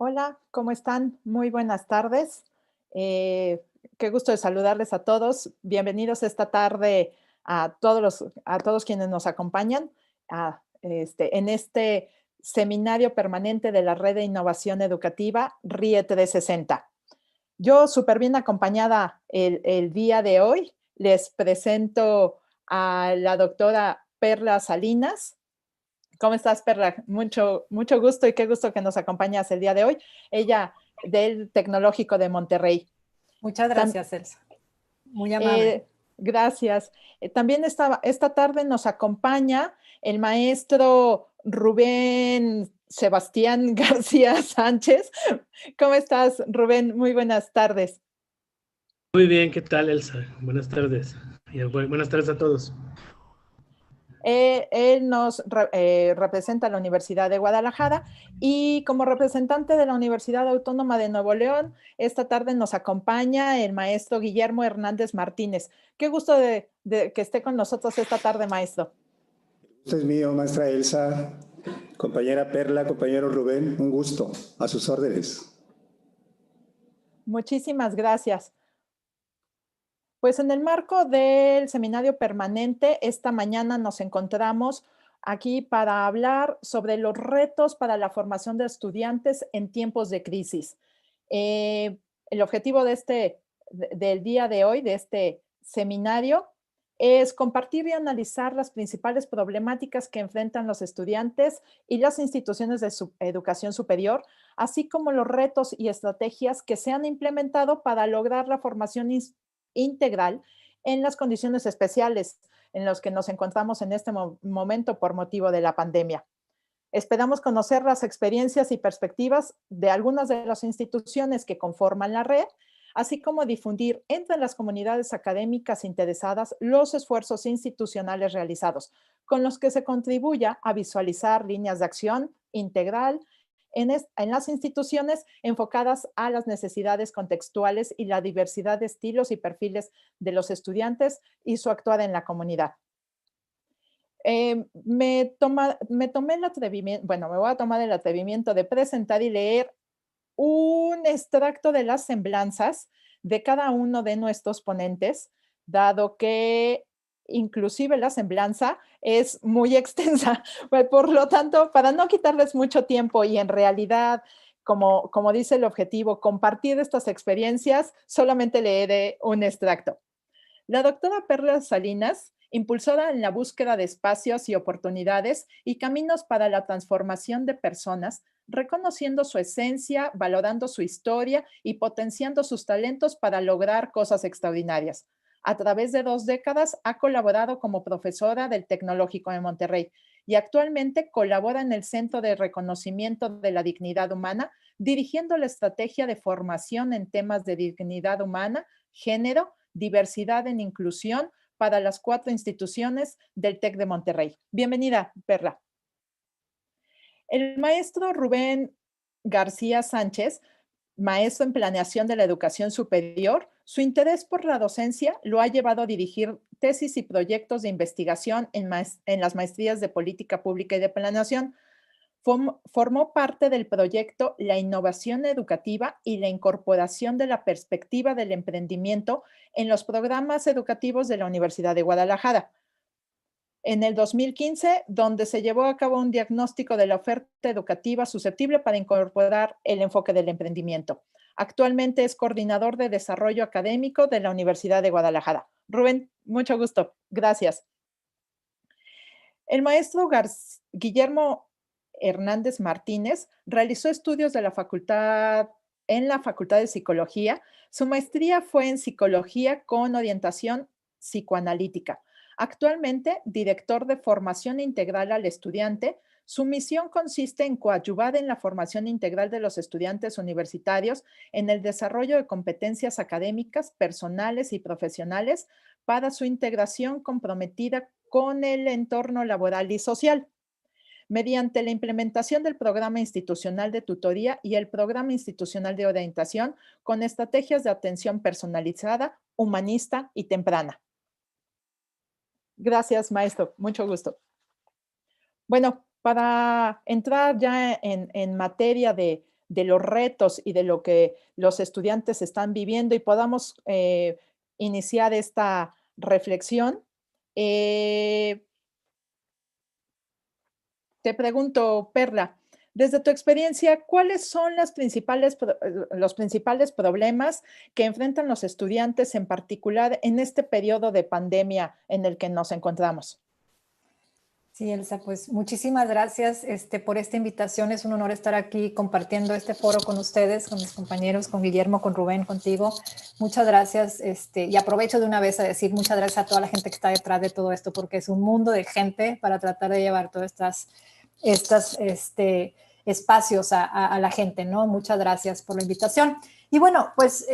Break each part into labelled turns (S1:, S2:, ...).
S1: Hola, ¿cómo están? Muy buenas tardes. Eh, Qué gusto de saludarles a todos. Bienvenidos esta tarde a todos quienes nos acompañan en este seminario permanente de la Red de Innovación Educativa RIE 360. Yo súper bien acompañada el día de hoy. Les presento a la doctora Perla Salinas. ¿Cómo estás, Perla? Mucho gusto y qué gusto que nos acompañas el día de hoy. Ella del Tecnológico de Monterrey.
S2: Muchas
S1: Tam-
S2: gracias, Elsa. Muy amable.
S1: Gracias. También esta tarde nos acompaña el maestro Rubén Sebastián García Sánchez. ¿Cómo estás, Rubén? Muy buenas tardes.
S3: Muy bien, ¿qué tal, Elsa? Buenas tardes. Y buenas tardes a todos.
S1: Él nos representa a la Universidad de Guadalajara y como representante de la Universidad Autónoma de Nuevo León, esta tarde nos acompaña el maestro Guillermo Hernández Martínez. Qué gusto de que esté con nosotros esta tarde, maestro.
S4: Gusto es mío, maestra Elsa, compañera Perla, compañero Rubén, un gusto, a sus órdenes.
S1: Muchísimas gracias. Pues en el marco del seminario permanente, esta mañana nos encontramos aquí para hablar sobre los retos para la formación de estudiantes en tiempos de crisis. El objetivo del día de hoy, de este seminario, es compartir y analizar las principales problemáticas que enfrentan los estudiantes y las instituciones de educación superior, así como los retos y estrategias que se han implementado para lograr la formación integral en las condiciones especiales en las que nos encontramos en este momento por motivo de la pandemia. Esperamos conocer las experiencias y perspectivas de algunas de las instituciones que conforman la red, así como difundir entre las comunidades académicas interesadas los esfuerzos institucionales realizados, con los que se contribuya a visualizar líneas de acción integral en las instituciones enfocadas a las necesidades contextuales y la diversidad de estilos y perfiles de los estudiantes y su actuar en la comunidad. Me tomé el atrevimiento, bueno, me voy a tomar el atrevimiento de presentar y leer un extracto de las semblanzas de cada uno de nuestros ponentes, dado que inclusive la semblanza es muy extensa. Por lo tanto, para no quitarles mucho tiempo y en realidad, como dice el objetivo, compartir estas experiencias, solamente leeré un extracto. La doctora Perla Salinas, impulsora en la búsqueda de espacios y oportunidades y caminos para la transformación de personas, reconociendo su esencia, valorando su historia y potenciando sus talentos para lograr cosas extraordinarias. A través de 2 décadas ha colaborado como profesora del Tecnológico de Monterrey y actualmente colabora en el Centro de Reconocimiento de la Dignidad Humana, dirigiendo la estrategia de formación en temas de dignidad humana, género, diversidad en inclusión para las 4 instituciones del TEC de Monterrey. Bienvenida, Perla. El maestro Rubén García Sánchez, maestro en planeación de la educación superior, su interés por la docencia lo ha llevado a dirigir tesis y proyectos de investigación en las maestrías de política pública y de planeación. Formó parte del proyecto La innovación educativa y la incorporación de la perspectiva del emprendimiento en los programas educativos de la Universidad de Guadalajara. En el 2015, donde se llevó a cabo un diagnóstico de la oferta educativa susceptible para incorporar el enfoque del emprendimiento. Actualmente es coordinador de desarrollo académico de la Universidad de Guadalajara. Rubén, mucho gusto. Gracias. El maestro Guillermo Hernández Martínez realizó estudios de en la Facultad de Psicología. Su maestría fue en Psicología con orientación psicoanalítica. Actualmente, director de formación integral al estudiante, su misión consiste en coadyuvar en la formación integral de los estudiantes universitarios en el desarrollo de competencias académicas, personales y profesionales para su integración comprometida con el entorno laboral y social, mediante la implementación del programa institucional de tutoría y el programa institucional de orientación con estrategias de atención personalizada, humanista y temprana. Gracias, maestro. Mucho gusto. Bueno, para entrar ya en materia de los retos y de lo que los estudiantes están viviendo y podamos iniciar esta reflexión. Te pregunto, Perla, desde tu experiencia, ¿cuáles son los principales problemas que enfrentan los estudiantes en particular en este periodo de pandemia en el que nos encontramos?
S2: Sí, Elsa, pues muchísimas gracias por esta invitación. Es un honor estar aquí compartiendo este foro con ustedes, con mis compañeros, con Guillermo, con Rubén, contigo. Muchas gracias y aprovecho de una vez a decir muchas gracias a toda la gente que está detrás de todo esto, porque es un mundo de gente para tratar de llevar todas estas espacios a la gente, ¿no? Muchas gracias por la invitación. Y bueno, pues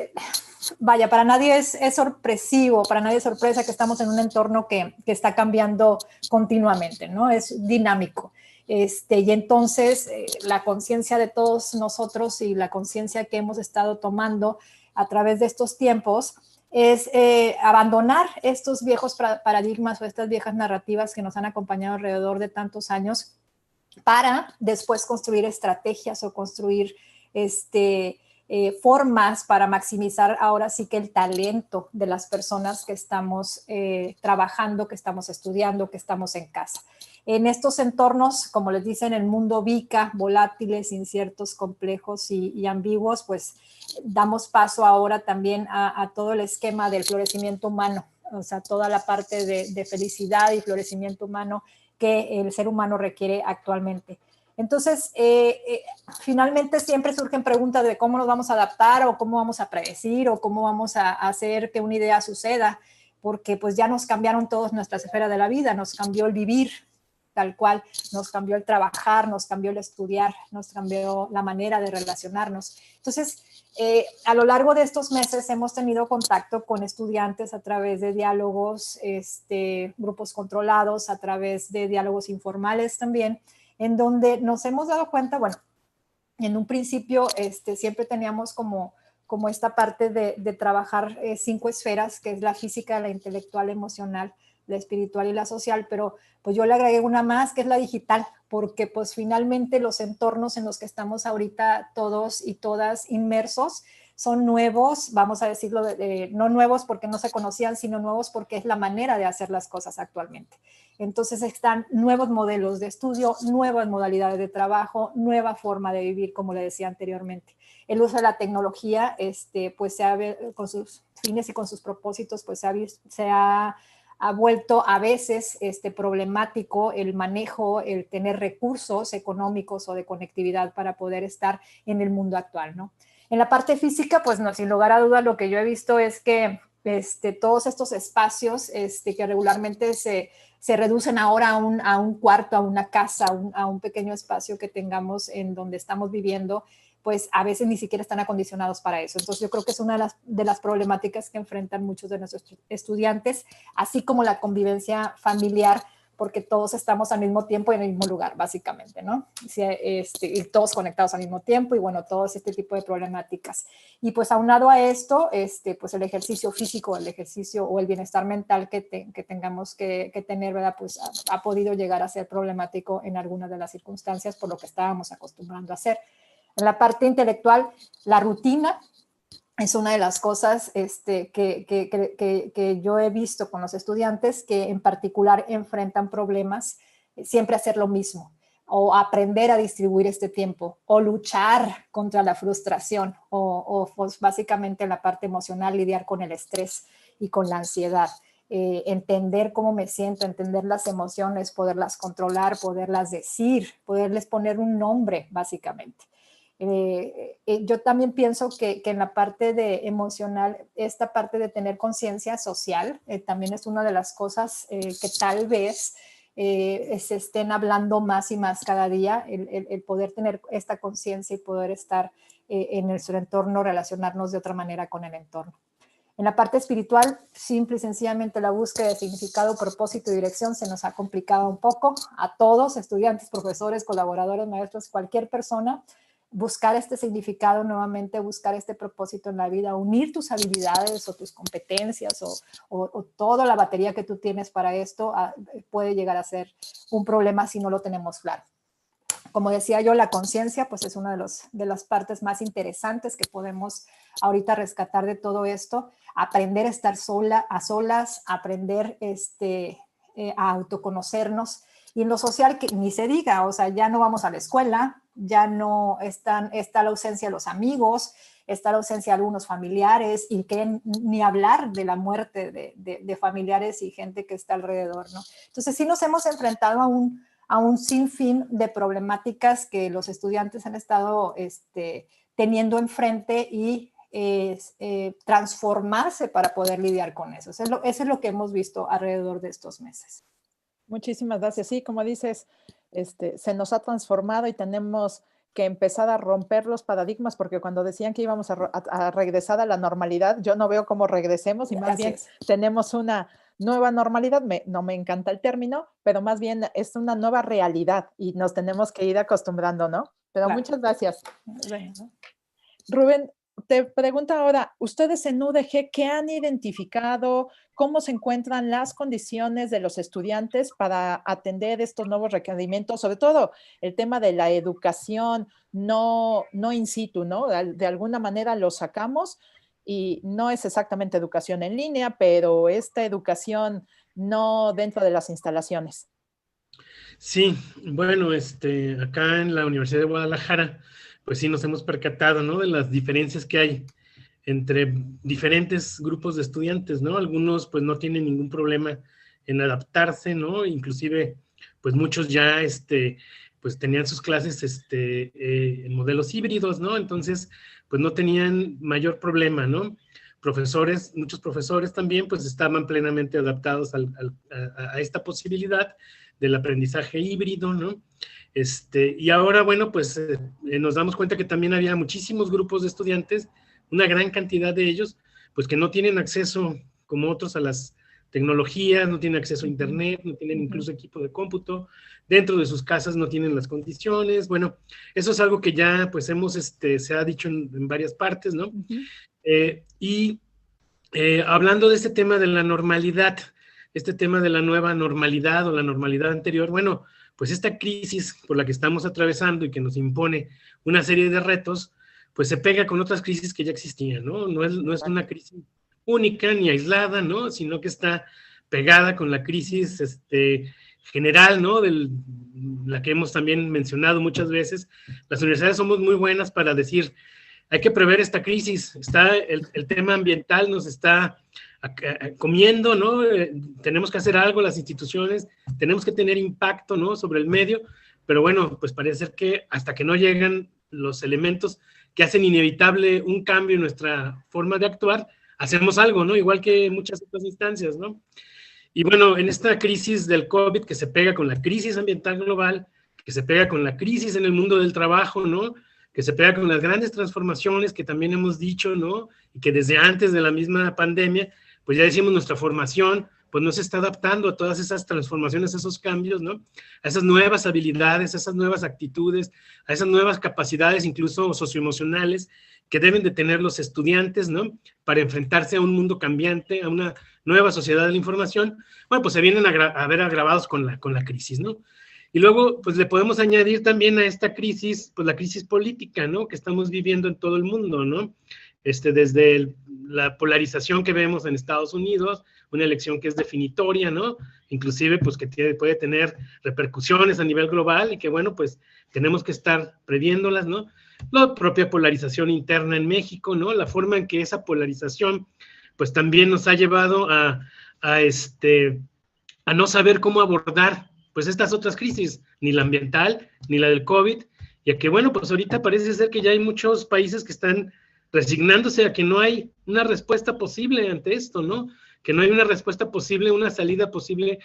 S2: vaya, para nadie es sorpresivo, para nadie es sorpresa que estamos en un entorno que está cambiando continuamente, ¿no? Es dinámico. Y entonces la conciencia de todos nosotros y la conciencia que hemos estado tomando a través de estos tiempos es abandonar estos viejos paradigmas o estas viejas narrativas que nos han acompañado alrededor de tantos años para después construir estrategias o construir formas para maximizar ahora sí que el talento de las personas que estamos trabajando, que estamos estudiando, que estamos en casa. En estos entornos, como les dicen, el mundo VICA, volátiles, inciertos, complejos y ambiguos, pues damos paso ahora también a todo el esquema del florecimiento humano, o sea, toda la parte de felicidad y florecimiento humano que el ser humano requiere actualmente. Entonces, finalmente siempre surgen preguntas de cómo nos vamos a adaptar o cómo vamos a predecir o cómo vamos a hacer que una idea suceda, porque pues ya nos cambiaron todas nuestras esferas de la vida, nos cambió el vivir tal cual, nos cambió el trabajar, nos cambió el estudiar, nos cambió la manera de relacionarnos. Entonces, a lo largo de estos meses hemos tenido contacto con estudiantes a través de diálogos, grupos controlados, a través de diálogos informales también, en donde nos hemos dado cuenta, bueno, en un principio siempre teníamos como esta parte de trabajar 5 esferas, que es la física, la intelectual, la emocional, la espiritual y la social, pero pues yo le agregué una más, que es la digital, porque pues finalmente los entornos en los que estamos ahorita todos y todas inmersos son nuevos, vamos a decirlo, no nuevos porque no se conocían, sino nuevos porque es la manera de hacer las cosas actualmente. Entonces están nuevos modelos de estudio, nuevas modalidades de trabajo, nueva forma de vivir, como le decía anteriormente. El uso de la tecnología, pues con sus fines y con sus propósitos, pues se ha vuelto a veces problemático el manejo, el tener recursos económicos o de conectividad para poder estar en el mundo actual, ¿no? En la parte física, pues no, sin lugar a dudas, lo que yo he visto es que todos estos espacios que regularmente se reducen ahora a un cuarto, a una casa, a un pequeño espacio que tengamos en donde estamos viviendo, pues a veces ni siquiera están acondicionados para eso. Entonces yo creo que es una de las problemáticas que enfrentan muchos de nuestros estudiantes, así como la convivencia familiar, porque todos estamos al mismo tiempo y en el mismo lugar, básicamente, ¿no? Y todos conectados al mismo tiempo y bueno, todo este tipo de problemáticas. Y pues aunado a esto, pues el ejercicio físico, el ejercicio o el bienestar mental que tengamos que tener, ¿verdad? Pues ha podido llegar a ser problemático en algunas de las circunstancias por lo que estábamos acostumbrando a hacer. En la parte intelectual, la rutina es una de las cosas que yo he visto con los estudiantes que en particular enfrentan problemas, siempre hacer lo mismo o aprender a distribuir este tiempo o luchar contra la frustración o pues básicamente la parte emocional, lidiar con el estrés y con la ansiedad. Entender cómo me siento, entender las emociones, poderlas controlar, poderlas decir, poderles poner un nombre básicamente. Yo también pienso que en la parte de emocional, esta parte de tener conciencia social también es una de las cosas que tal vez se estén hablando más y más cada día, el poder tener esta conciencia y poder estar en nuestro entorno, relacionarnos de otra manera con el entorno. En la parte espiritual, simple y sencillamente la búsqueda de significado, propósito y dirección se nos ha complicado un poco a todos, estudiantes, profesores, colaboradores, maestros, cualquier persona. Buscar este significado nuevamente, buscar este propósito en la vida, unir tus habilidades o tus competencias o toda la batería que tú tienes para esto puede llegar a ser un problema si no lo tenemos claro. como decía yo, la conciencia pues es una de las partes más interesantes que podemos ahorita rescatar de todo esto. Aprender a estar a solas, aprender a autoconocernos. Y en lo social, que ni se diga, o sea, ya no vamos a la escuela, ya no está la ausencia de los amigos, está la ausencia de algunos familiares, y que ni hablar de la muerte de familiares y gente que está alrededor, ¿no? Entonces sí nos hemos enfrentado a un sinfín de problemáticas que los estudiantes han estado teniendo enfrente y transformarse para poder lidiar con eso. Eso es lo que hemos visto alrededor de estos meses.
S1: Muchísimas gracias. Sí, como dices, se nos ha transformado y tenemos que empezar a romper los paradigmas, porque cuando decían que íbamos a regresar a la normalidad, yo no veo cómo regresemos, y más bien tenemos una nueva normalidad. No me encanta el término, pero más bien es una nueva realidad y nos tenemos que ir acostumbrando, ¿no? Pero claro. Muchas gracias. Rubén, te pregunto ahora, ustedes en UDG, ¿qué han identificado? ¿Cómo se encuentran las condiciones de los estudiantes para atender estos nuevos requerimientos? Sobre todo el tema de la educación no in situ, ¿no? De alguna manera lo sacamos y no es exactamente educación en línea, pero esta educación no dentro de las instalaciones.
S3: Sí, bueno, acá en la Universidad de Guadalajara, pues sí nos hemos percatado, ¿no?, de las diferencias que hay entre diferentes grupos de estudiantes, ¿no? Algunos pues no tienen ningún problema en adaptarse, ¿no? Inclusive pues muchos ya pues tenían sus clases en modelos híbridos, ¿no? Entonces pues no tenían mayor problema, ¿no? Muchos profesores también pues estaban plenamente adaptados a esta posibilidad del aprendizaje híbrido, ¿no? Y ahora, bueno, pues nos damos cuenta que también había muchísimos grupos de estudiantes, una gran cantidad de ellos, pues que no tienen acceso, como otros, a las tecnologías, no tienen acceso a internet, no tienen incluso equipo de cómputo, dentro de sus casas no tienen las condiciones. Bueno, eso es algo que ya, pues se ha dicho en varias partes, ¿no? Hablando de este tema de la normalidad, este tema de la nueva normalidad o la normalidad anterior, bueno, pues esta crisis por la que estamos atravesando y que nos impone una serie de retos, pues se pega con otras crisis que ya existían, ¿no? No es una crisis única ni aislada, ¿no? Sino que está pegada con la crisis general, ¿no? La que hemos también mencionado muchas veces. Las universidades somos muy buenas para decir, hay que prever esta crisis, el tema ambiental nos está comiendo, ¿no? Tenemos que hacer algo, las instituciones, tenemos que tener impacto, ¿no?, sobre el medio, pero bueno, pues parece ser que hasta que no llegan los elementos que hacen inevitable un cambio en nuestra forma de actuar, hacemos algo, ¿no? Igual que en muchas otras instancias, ¿no? Y bueno, en esta crisis del COVID, que se pega con la crisis ambiental global, que se pega con la crisis en el mundo del trabajo, ¿no?, que se pega con las grandes transformaciones que también hemos dicho, ¿no?, y que desde antes de la misma pandemia, pues ya decimos, nuestra formación, pues no se está adaptando a todas esas transformaciones, a esos cambios, ¿no?, a esas nuevas habilidades, a esas nuevas actitudes, a esas nuevas capacidades, incluso socioemocionales, que deben de tener los estudiantes, ¿no?, para enfrentarse a un mundo cambiante, a una nueva sociedad de la información. Bueno, pues se vienen a ver agravados con la crisis, ¿no? Y luego, pues le podemos añadir también a esta crisis, pues la crisis política, ¿no?, que estamos viviendo en todo el mundo, ¿no? Desde la polarización que vemos en Estados Unidos, una elección que es definitoria, ¿no? Inclusive, pues que puede tener repercusiones a nivel global y que, bueno, pues tenemos que estar previéndolas, ¿no? La propia polarización interna en México, ¿no? La forma en que esa polarización, pues también nos ha llevado a no saber cómo abordar, pues estas otras crisis, ni la ambiental, ni la del COVID, y a que, bueno, pues ahorita parece ser que ya hay muchos países que están resignándose a que no hay una respuesta posible ante esto, ¿no? Que no hay una respuesta posible, una salida posible,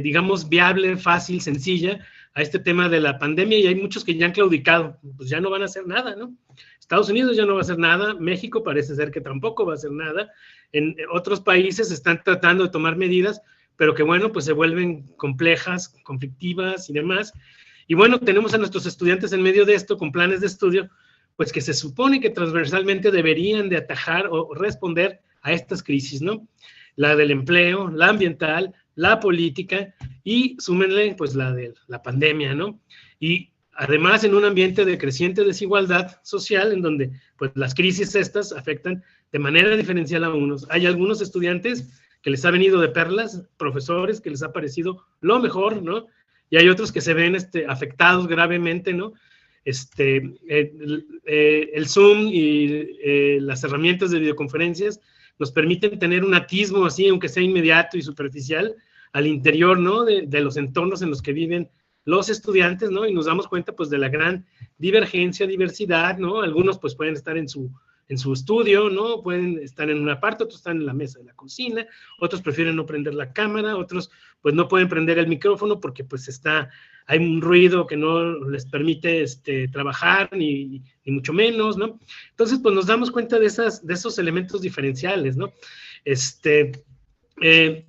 S3: digamos, viable, fácil, sencilla, a este tema de la pandemia, y hay muchos que ya han claudicado, pues ya no van a hacer nada, ¿no? Estados Unidos ya no va a hacer nada, México parece ser que tampoco va a hacer nada, en otros países están tratando de tomar medidas, pero que, bueno, pues se vuelven complejas, conflictivas y demás. Y bueno, tenemos a nuestros estudiantes en medio de esto, con planes de estudio, pues que se supone que transversalmente deberían de atajar o responder a estas crisis, ¿no? La del empleo, la ambiental, la política y súmenle, pues, la de la pandemia, ¿no? y además en un ambiente de creciente desigualdad social, en donde pues las crisis estas afectan de manera diferencial a unos. Hay algunos estudiantes que les ha venido de perlas, profesores que les ha parecido lo mejor, ¿no? Y hay otros que se ven afectados gravemente, ¿no? El Zoom y las herramientas de videoconferencias nos permiten tener un atismo así, aunque sea inmediato y superficial, al interior, ¿no? De los entornos en los que viven los estudiantes, ¿no? Y nos damos cuenta, pues, de la gran divergencia, diversidad, ¿no? Algunos, pues, pueden estar en su estudio, ¿no? Pueden estar en una parte, otros están en la mesa de la cocina, otros prefieren no prender la cámara, otros, pues, no pueden prender el micrófono porque, pues, hay un ruido que no les permite trabajar, ni mucho menos, ¿no? Entonces, pues, nos damos cuenta de esos elementos diferenciales, ¿no?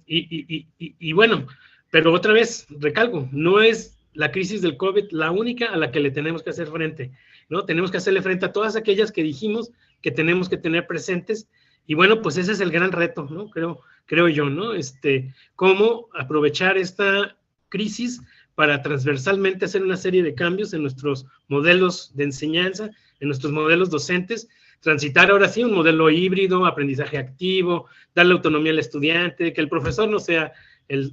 S3: Y bueno, pero otra vez, recalco, no es la crisis del COVID la única a la que le tenemos que hacer frente, ¿no? Tenemos que hacerle frente a todas aquellas que dijimos que tenemos que tener presentes, y bueno, pues ese es el gran reto, ¿no? Creo yo, ¿no? Cómo aprovechar esta crisis para transversalmente hacer una serie de cambios en nuestros modelos de enseñanza, en nuestros modelos docentes, transitar ahora sí un modelo híbrido, aprendizaje activo, darle autonomía al estudiante, que el profesor no sea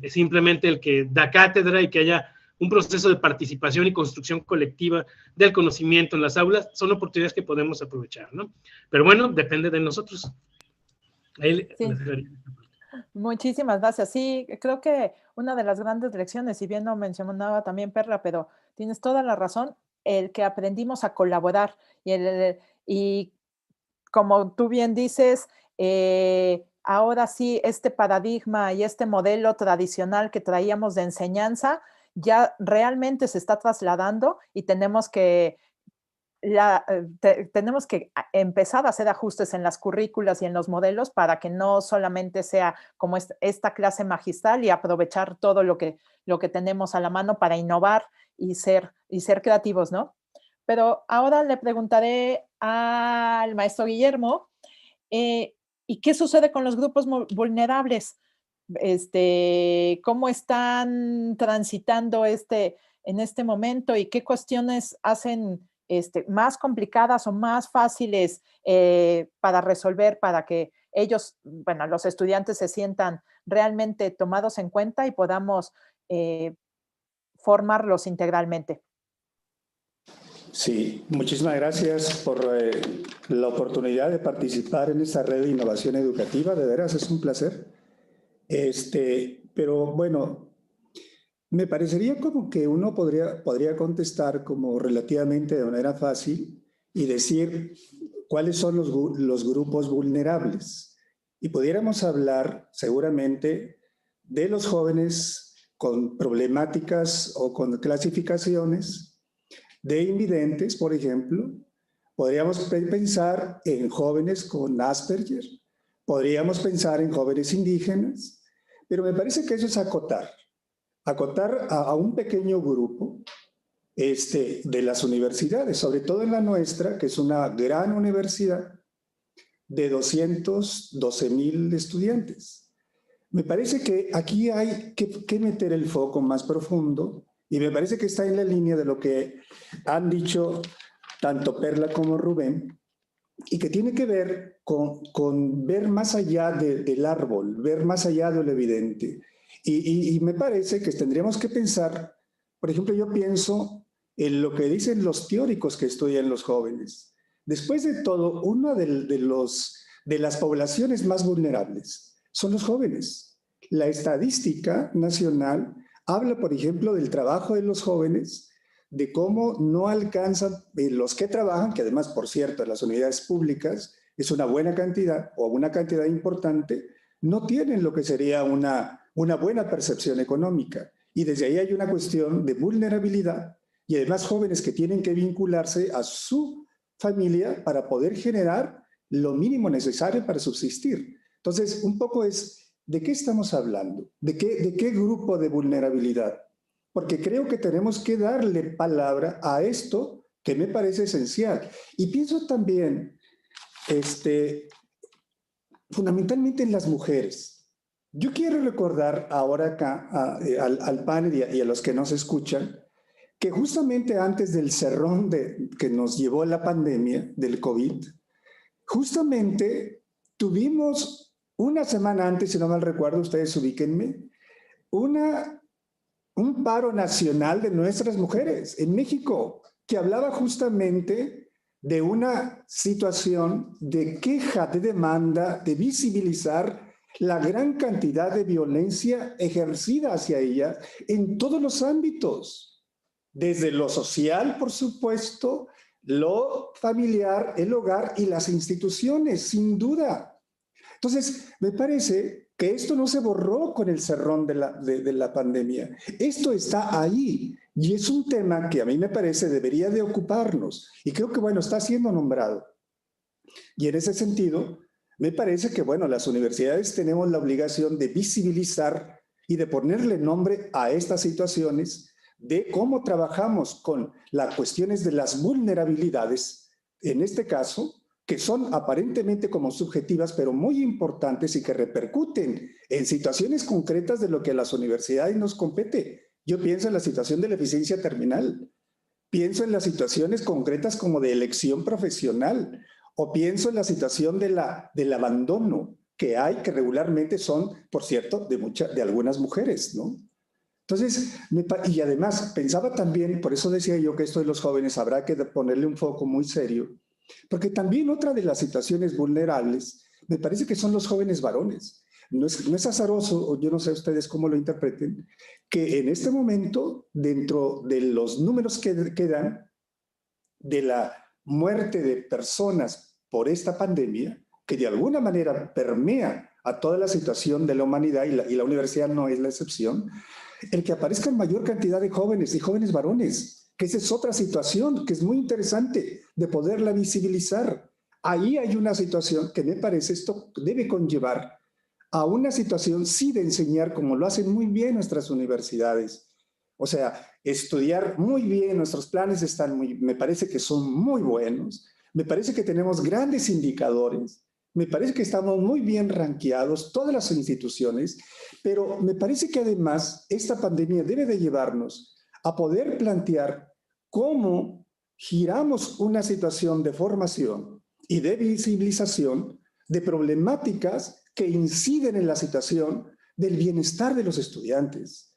S3: simplemente el que da cátedra, y que haya un proceso de participación y construcción colectiva del conocimiento en las aulas. Son oportunidades que podemos aprovechar, ¿no? Pero bueno, depende de nosotros. Ahí
S1: sí. Muchísimas gracias. Sí, creo que una de las grandes lecciones, si bien no mencionaba también Perla, pero tienes toda la razón, el que aprendimos a colaborar y como tú bien dices, ahora sí, este paradigma y este modelo tradicional que traíamos de enseñanza ya realmente se está trasladando, y tenemos que empezar a hacer ajustes en las currículas y en los modelos para que no solamente sea como esta clase magistral y aprovechar todo lo que tenemos a la mano para innovar y ser creativos, ¿no? Pero ahora le preguntaré al maestro Guillermo, ¿y qué sucede con los grupos vulnerables? ¿Cómo están transitando en este momento, y qué cuestiones hacen más complicadas o más fáciles para resolver, para que ellos, bueno, los estudiantes se sientan realmente tomados en cuenta y podamos formarlos integralmente?
S4: Sí, muchísimas gracias por la oportunidad de participar en esta red de innovación educativa. De veras, es un placer. Pero bueno, me parecería como que uno podría contestar como relativamente de manera fácil y decir cuáles son los grupos vulnerables. Y pudiéramos hablar seguramente de los jóvenes con problemáticas o con clasificaciones, de invidentes, por ejemplo. Podríamos pensar en jóvenes con Asperger, podríamos pensar en jóvenes indígenas, pero me parece que eso es acotar a un pequeño grupo de las universidades, sobre todo en la nuestra, que es una gran universidad de 212,000 estudiantes. Me parece que aquí hay que meter el foco más profundo, y me parece que está en la línea de lo que han dicho tanto Perla como Rubén, y que tiene que ver con ver más allá del árbol, ver más allá de lo evidente. Y me parece que tendríamos que pensar, por ejemplo, yo pienso en lo que dicen los teóricos que estudian los jóvenes. Después de todo, una de las poblaciones más vulnerables son los jóvenes. La estadística nacional habla, por ejemplo, del trabajo de los jóvenes, de cómo no alcanzan los que trabajan, que además, por cierto, en las unidades públicas es una buena cantidad o una cantidad importante, no tienen lo que sería una buena percepción económica. Y desde ahí hay una cuestión de vulnerabilidad, y además jóvenes que tienen que vincularse a su familia para poder generar lo mínimo necesario para subsistir. Entonces, un poco es, ¿de qué estamos hablando? ¿De qué grupo de vulnerabilidad? Porque creo que tenemos que darle palabra a esto que me parece esencial. Y pienso también, fundamentalmente en las mujeres. Yo quiero recordar ahora acá al panel y a los que nos escuchan, que justamente antes del cerrón que nos llevó la pandemia del COVID, justamente tuvimos una semana antes, si no mal recuerdo, ustedes ubíquenme, un paro nacional de nuestras mujeres en México, que hablaba justamente de una situación de queja, de demanda, de visibilizar la gran cantidad de violencia ejercida hacia ellas en todos los ámbitos, desde lo social, por supuesto, lo familiar, el hogar y las instituciones, sin duda. Entonces, me parece que esto no se borró con el cerrón de la pandemia. Esto está ahí y es un tema que a mí me parece debería de ocuparnos. Y creo que, bueno, está siendo nombrado. Y en ese sentido, me parece que, bueno, las universidades tenemos la obligación de visibilizar y de ponerle nombre a estas situaciones, de cómo trabajamos con las cuestiones de las vulnerabilidades, en este caso, que son aparentemente como subjetivas, pero muy importantes y que repercuten en situaciones concretas de lo que a las universidades nos compete. Yo pienso en la situación de la eficiencia terminal, pienso en las situaciones concretas como de elección profesional, o pienso en la situación del abandono que hay, que regularmente son, por cierto, de algunas mujeres, ¿no? Entonces, y además pensaba también, por eso decía yo que esto de los jóvenes habrá que ponerle un foco muy serio, porque también otra de las situaciones vulnerables me parece que son los jóvenes varones. No es azaroso, o yo no sé ustedes cómo lo interpreten, que en este momento, dentro de los números que dan de la muerte de personas por esta pandemia, que de alguna manera permea a toda la situación de la humanidad, y la universidad no es la excepción, el que aparezcan mayor cantidad de jóvenes y jóvenes varones, que esa es otra situación que es muy interesante de poderla visibilizar. Ahí hay una situación que me parece esto debe conllevar a una situación sí de enseñar como lo hacen muy bien nuestras universidades. O sea, estudiar muy bien, nuestros planes me parece que son muy buenos, me parece que tenemos grandes indicadores, me parece que estamos muy bien rankeados, todas las instituciones, pero me parece que además esta pandemia debe de llevarnos a poder plantear cómo giramos una situación de formación y de visibilización de problemáticas que inciden en la situación del bienestar de los estudiantes.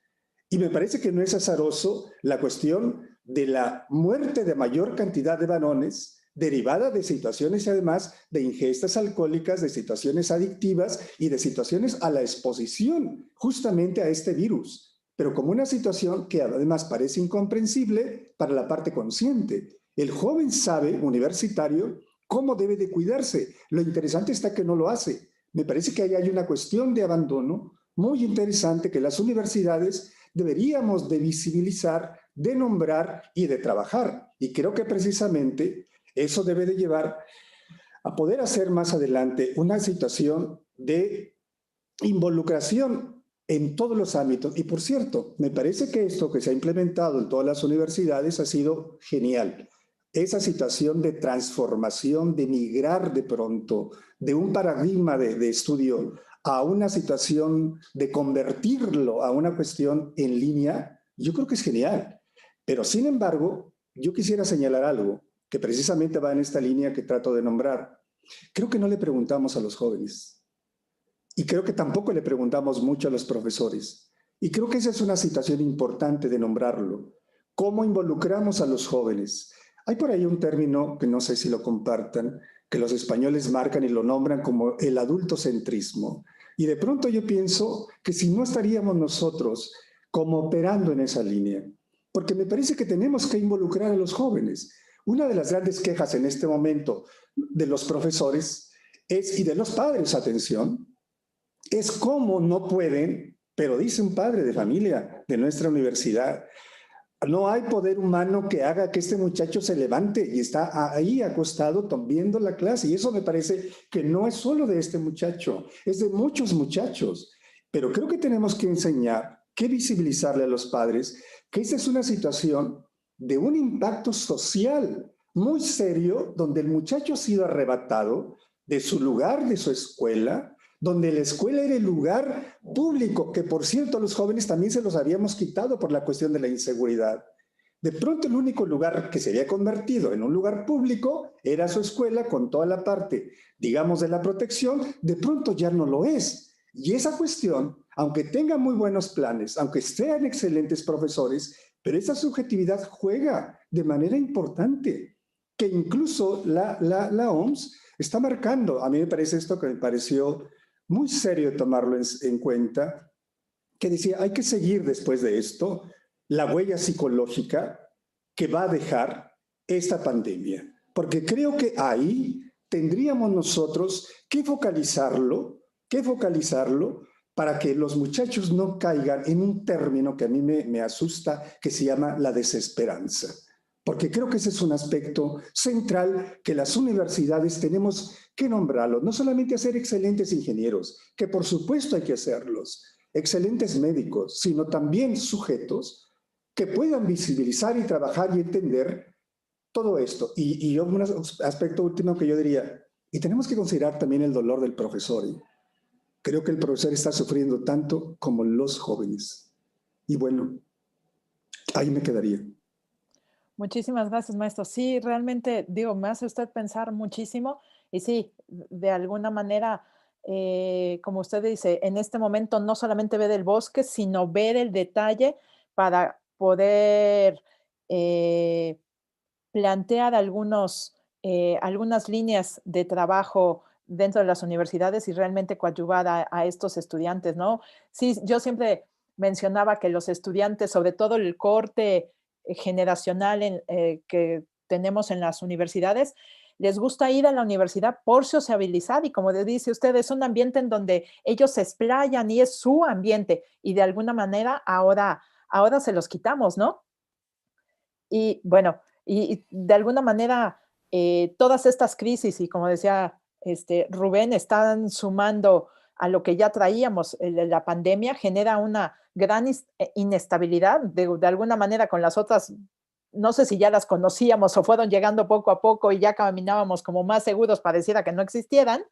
S4: Y me parece que no es azaroso la cuestión de la muerte de mayor cantidad de varones derivada de situaciones además de ingestas alcohólicas, de situaciones adictivas y de situaciones a la exposición justamente a este virus, pero como una situación que además parece incomprensible para la parte consciente. El joven sabe, universitario, cómo debe de cuidarse. Lo interesante está que no lo hace. Me parece que ahí hay una cuestión de abandono muy interesante que las universidades deberíamos de visibilizar, de nombrar y de trabajar. Y creo que precisamente eso debe de llevar a poder hacer más adelante una situación de involucración en todos los ámbitos. Y por cierto, me parece que esto que se ha implementado en todas las universidades ha sido genial. Esa situación de transformación, de migrar de pronto de un paradigma de estudio a una situación de convertirlo a una cuestión en línea, yo creo que es genial. Pero sin embargo, yo quisiera señalar algo que precisamente va en esta línea que trato de nombrar. Creo que no le preguntamos a los jóvenes. Y creo que tampoco le preguntamos mucho a los profesores. Y creo que esa es una situación importante de nombrarlo. ¿Cómo involucramos a los jóvenes? Hay por ahí un término que no sé si lo compartan, que los españoles marcan y lo nombran como el adultocentrismo. Y de pronto yo pienso que si no estaríamos nosotros como operando en esa línea, porque me parece que tenemos que involucrar a los jóvenes. Una de las grandes quejas en este momento de los profesores y de los padres, atención, es cómo no pueden, pero dice un padre de familia de nuestra universidad, no hay poder humano que haga que este muchacho se levante y está ahí acostado viendo la clase. Y eso me parece que no es solo de este muchacho, es de muchos muchachos. Pero creo que tenemos que enseñar, que visibilizarle a los padres que esta es una situación de un impacto social muy serio, donde el muchacho ha sido arrebatado de su lugar, de su escuela, donde la escuela era el lugar público, que por cierto a los jóvenes también se los habíamos quitado por la cuestión de la inseguridad. De pronto el único lugar que se había convertido en un lugar público era su escuela con toda la parte, digamos, de la protección, de pronto ya no lo es. Y esa cuestión, aunque tenga muy buenos planes, aunque sean excelentes profesores, pero esa subjetividad juega de manera importante, que incluso la OMS está marcando. A mí me parece esto que me pareció muy serio tomarlo en cuenta, que decía, hay que seguir después de esto la huella psicológica que va a dejar esta pandemia. Porque creo que ahí tendríamos nosotros que focalizarlo para que los muchachos no caigan en un término que a mí me asusta, que se llama la desesperanza. Porque creo que ese es un aspecto central que las universidades tenemos que nombrarlo. No solamente hacer excelentes ingenieros, que por supuesto hay que hacerlos, excelentes médicos, sino también sujetos que puedan visibilizar y trabajar y entender todo esto. Y un aspecto último que yo diría, y tenemos que considerar también el dolor del profesor. Creo que el profesor está sufriendo tanto como los jóvenes. Y bueno, ahí me quedaría.
S1: Muchísimas gracias, maestro. Sí, realmente, digo, me hace usted pensar muchísimo y sí, de alguna manera, como usted dice, en este momento no solamente ver el bosque, sino ver el detalle para poder eh, plantear algunas líneas de trabajo dentro de las universidades y realmente coadyuvar a estos estudiantes, ¿no? Sí, yo siempre mencionaba que los estudiantes, sobre todo el corte generacional que tenemos en las universidades, les gusta ir a la universidad por sociabilizar y como dice usted, es un ambiente en donde ellos se explayan y es su ambiente y de alguna manera ahora se los quitamos, ¿no? Y bueno, y de alguna manera todas estas crisis y como decía Rubén, están sumando a lo que ya traíamos, la pandemia genera una gran inestabilidad, de alguna manera con las otras, no sé si ya las conocíamos o fueron llegando poco a poco y ya caminábamos como más seguros, pareciera que no existieran,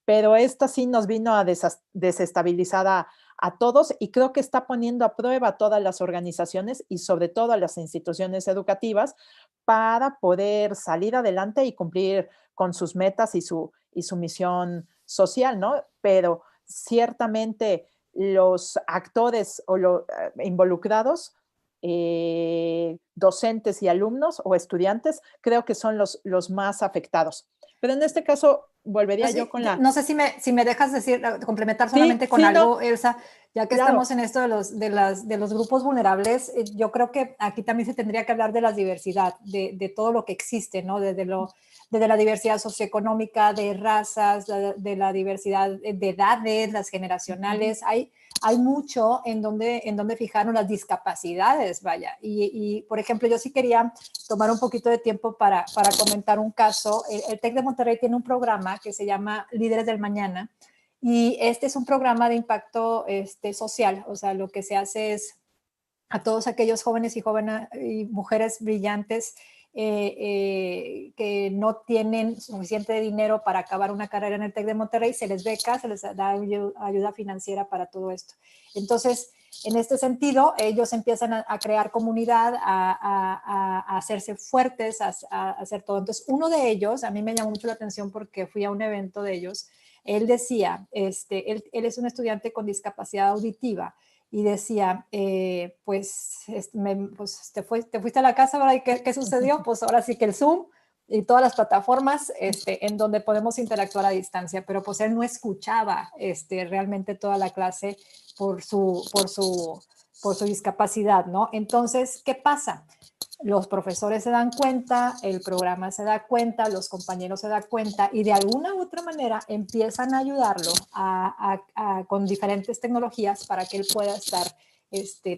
S1: pero esta sí nos vino a desestabilizar a todos y creo que está poniendo a prueba a todas las organizaciones y sobre todo a las instituciones educativas para poder salir adelante y cumplir con sus metas y su misión social, ¿no? Pero ciertamente los actores o los involucrados, docentes y alumnos o estudiantes, creo que son los más afectados. Pero en este caso, volvería yo con la...
S2: No sé si me dejas decir, complementar solamente
S1: sí,
S2: con algo,
S1: no.
S2: Elsa, ya que
S1: Claro.
S2: estamos en esto de los grupos vulnerables, yo creo que aquí también se tendría que hablar de la diversidad, de todo lo que existe, ¿no? Desde la diversidad socioeconómica, de razas, de la diversidad de edades, las generacionales. Hay mucho en donde fijaron las discapacidades, vaya. Y, por ejemplo, yo sí quería tomar un poquito de tiempo para comentar un caso. El TEC de Monterrey tiene un programa que se llama Líderes del Mañana, y este es un programa de impacto social. O sea, lo que se hace es a todos aquellos jóvenes y mujeres brillantes que no tienen suficiente dinero para acabar una carrera en el TEC de Monterrey, se les beca, se les da ayuda financiera para todo esto. Entonces, en este sentido, ellos empiezan a crear comunidad, a hacerse fuertes, a hacer todo. Entonces, uno de ellos, a mí me llamó mucho la atención porque fui a un evento de ellos, él decía, él es un estudiante con discapacidad auditiva, y decía, pues te fuiste a la casa, ¿verdad? ¿Y qué sucedió? Pues ahora sí que el Zoom y todas las plataformas en donde podemos interactuar a distancia, pero pues él no escuchaba realmente toda la clase por su discapacidad, ¿no? Entonces, ¿qué pasa? Los profesores se dan cuenta, el programa se da cuenta, los compañeros se dan cuenta y de alguna u otra manera empiezan a ayudarlo con diferentes tecnologías para que él pueda estar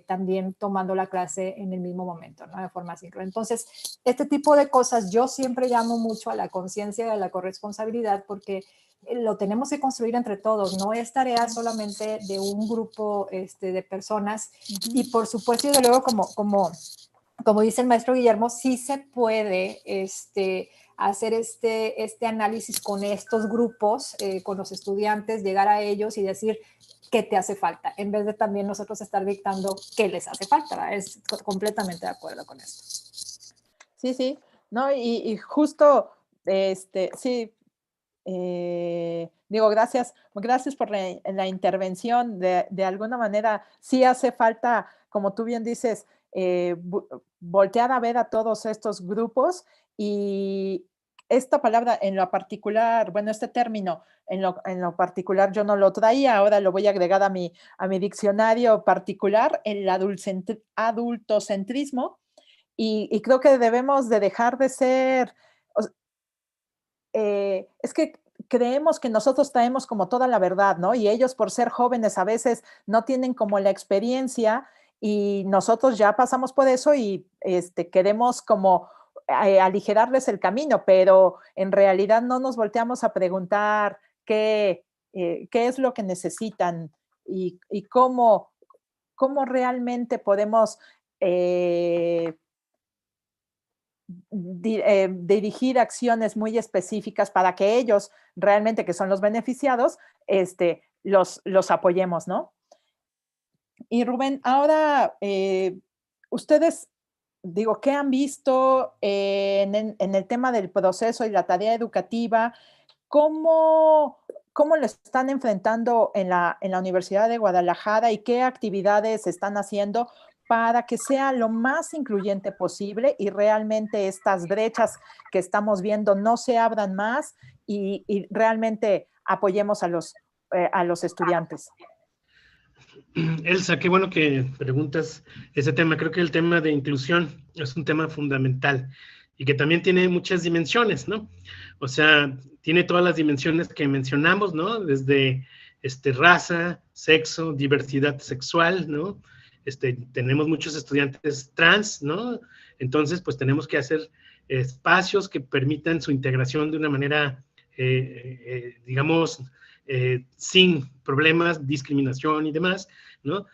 S2: también tomando la clase en el mismo momento, ¿no? De forma síncrona. Entonces, este tipo de cosas yo siempre llamo mucho a la conciencia y a la corresponsabilidad porque lo tenemos que construir entre todos, no es tarea solamente de un grupo de personas. Y por supuesto, y de luego como dice el maestro Guillermo, sí se puede hacer este análisis con estos grupos, con los estudiantes, llegar a ellos y decir qué te hace falta, en vez de también nosotros estar dictando qué les hace falta, ¿verdad? Es completamente de acuerdo con esto.
S1: Sí, sí, no, y justo, sí, digo, gracias por la intervención. De alguna manera, sí hace falta, como tú bien dices, voltear a ver a todos estos grupos, y esta palabra en lo particular, bueno, este término en lo particular yo no lo traía, ahora lo voy a agregar a mi diccionario particular, el adultocentrismo, y creo que debemos de dejar de ser, es que creemos que nosotros traemos como toda la verdad, ¿no? Y ellos, por ser jóvenes, a veces no tienen como la experiencia, y nosotros ya pasamos por eso y queremos como aligerarles el camino, pero en realidad no nos volteamos a preguntar qué es lo que necesitan, y cómo realmente podemos dirigir acciones muy específicas para que ellos realmente, que son los beneficiados, los apoyemos, ¿no? Y Rubén, ahora ustedes, digo, ¿qué han visto en el tema del proceso y la tarea educativa? ¿Cómo lo están enfrentando en la Universidad de Guadalajara, y qué actividades están haciendo para que sea lo más incluyente posible y realmente estas brechas que estamos viendo no se abran más, y realmente apoyemos a los estudiantes?
S3: Elsa, qué bueno que preguntas ese tema. Creo que el tema de inclusión es un tema fundamental y que también tiene muchas dimensiones, ¿no? O sea, tiene todas las dimensiones que mencionamos, ¿no? Desde raza, sexo, diversidad sexual, ¿no? Tenemos muchos estudiantes trans, ¿no? Entonces, pues tenemos que hacer espacios que permitan su integración de una manera, digamos, sin problemas, discriminación y demás, ¿no?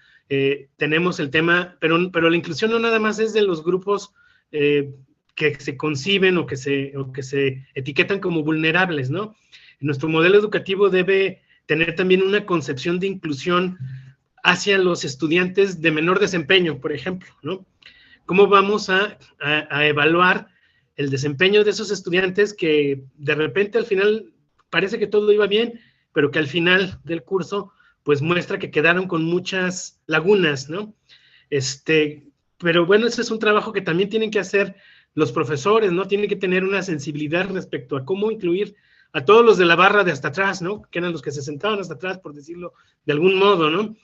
S3: Tenemos el tema, pero la inclusión no nada más es de los grupos que se conciben o que se etiquetan como vulnerables, ¿no? Nuestro modelo educativo debe tener también una concepción de inclusión hacia los estudiantes de menor desempeño, por ejemplo, ¿no? ¿Cómo vamos a evaluar el desempeño de esos estudiantes que de repente al final parece que todo iba bien, pero que al final del curso pues muestra que quedaron con muchas lagunas, ¿no? Pero bueno, ese es un trabajo que también tienen que hacer los profesores, ¿no? Tienen que tener una sensibilidad respecto a cómo incluir a todos los de la barra de hasta atrás, ¿no? Que eran los que se sentaban hasta atrás, por decirlo de algún modo, ¿no?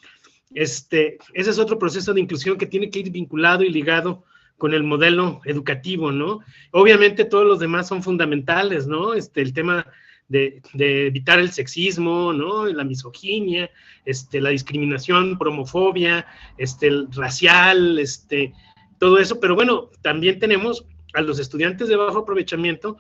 S3: Ese es otro proceso de inclusión que tiene que ir vinculado y ligado con el modelo educativo, ¿no? Obviamente todos los demás son fundamentales, ¿no? El tema de evitar el sexismo, ¿no? La misoginia, la discriminación por homofobia, el racial, todo eso, pero bueno, también tenemos a los estudiantes de bajo aprovechamiento,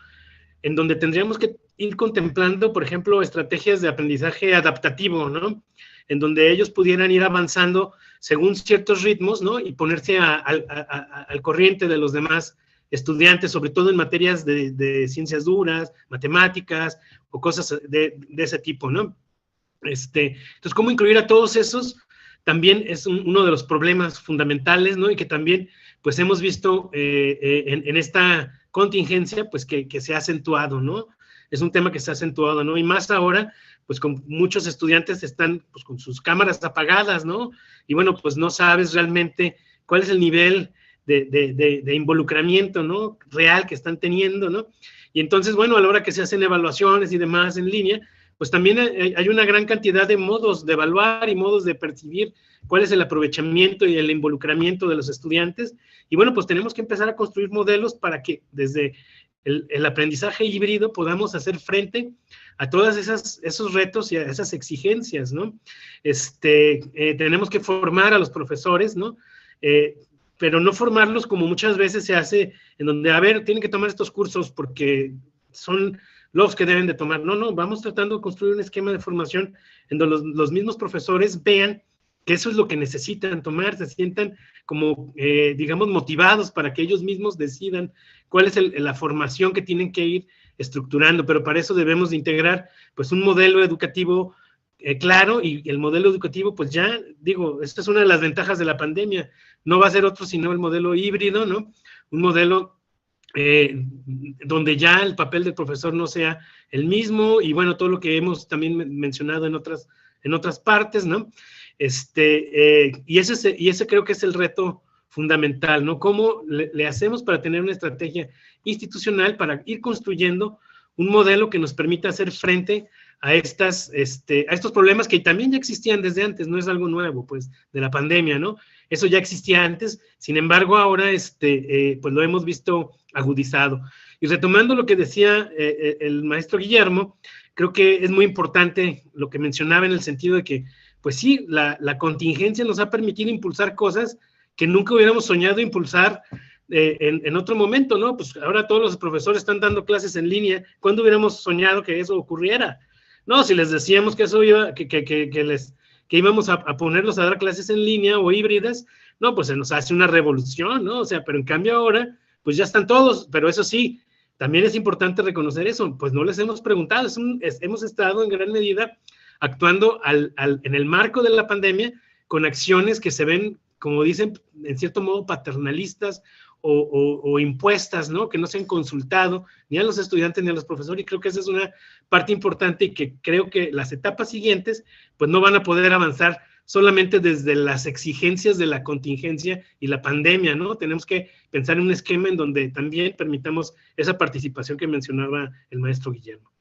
S3: en donde tendríamos que ir contemplando, por ejemplo, estrategias de aprendizaje adaptativo, ¿no? En donde ellos pudieran ir avanzando según ciertos ritmos, ¿no? Y ponerse al corriente de los demás estudiantes, sobre todo en materias de ciencias duras, matemáticas o cosas de ese tipo, ¿no? Entonces, ¿cómo incluir a todos esos? También es uno de los problemas fundamentales, ¿no? Y que también, pues, hemos visto en esta contingencia, pues, que se ha acentuado, ¿no? Es un tema que se ha acentuado, ¿no? Y más ahora, pues, con muchos estudiantes están, pues, con sus cámaras apagadas, ¿no? Y bueno, pues, no sabes realmente cuál es el nivel de involucramiento, ¿no? Real que están teniendo, ¿no? Y entonces, bueno, a la hora que se hacen evaluaciones y demás en línea, pues también hay una gran cantidad de modos de evaluar y modos de percibir cuál es el aprovechamiento y el involucramiento de los estudiantes. Y bueno, pues tenemos que empezar a construir modelos para que desde el aprendizaje híbrido podamos hacer frente a todos esos retos y a esas exigencias, ¿no? Tenemos que formar a los profesores, ¿no? Pero no formarlos como muchas veces se hace, en donde, a ver, tienen que tomar estos cursos porque son los que deben de tomar. No, vamos tratando de construir un esquema de formación en donde los mismos profesores vean que eso es lo que necesitan tomar, se sientan como, digamos, motivados para que ellos mismos decidan cuál es la formación que tienen que ir estructurando, pero para eso debemos de integrar, pues, un modelo educativo claro, y el modelo educativo, pues ya, digo, esta es una de las ventajas de la pandemia, no va a ser otro sino el modelo híbrido, ¿no? Un modelo donde ya el papel del profesor no sea el mismo, y bueno, todo lo que hemos también mencionado en otras partes, ¿no? Y ese creo que es el reto fundamental, ¿no? ¿Cómo le hacemos para tener una estrategia institucional para ir construyendo un modelo que nos permita hacer frente a estos problemas que también ya existían desde antes, no es algo nuevo, pues, de la pandemia, ¿no? Eso ya existía antes, sin embargo, ahora, pues lo hemos visto agudizado. Y retomando lo que decía el maestro Guillermo, creo que es muy importante lo que mencionaba en el sentido de que, pues sí, la contingencia nos ha permitido impulsar cosas que nunca hubiéramos soñado impulsar en otro momento, ¿no? Pues ahora todos los profesores están dando clases en línea. ¿Cuándo hubiéramos soñado que eso ocurriera? No, si les decíamos que eso iba, que íbamos a ponerlos a dar clases en línea o híbridas, no, pues se nos hace una revolución, ¿no? O sea, pero en cambio ahora, pues ya están todos, pero eso sí, también es importante reconocer eso, pues no les hemos preguntado, hemos estado en gran medida actuando en el marco de la pandemia con acciones que se ven, como dicen, en cierto modo paternalistas o impuestas, ¿no? Que no se han consultado ni a los estudiantes ni a los profesores, y creo que esa es una parte importante y que creo que las etapas siguientes pues no van a poder avanzar solamente desde las exigencias de la contingencia y la pandemia, ¿no? Tenemos que pensar en un esquema en donde también permitamos esa participación que mencionaba el maestro Guillermo.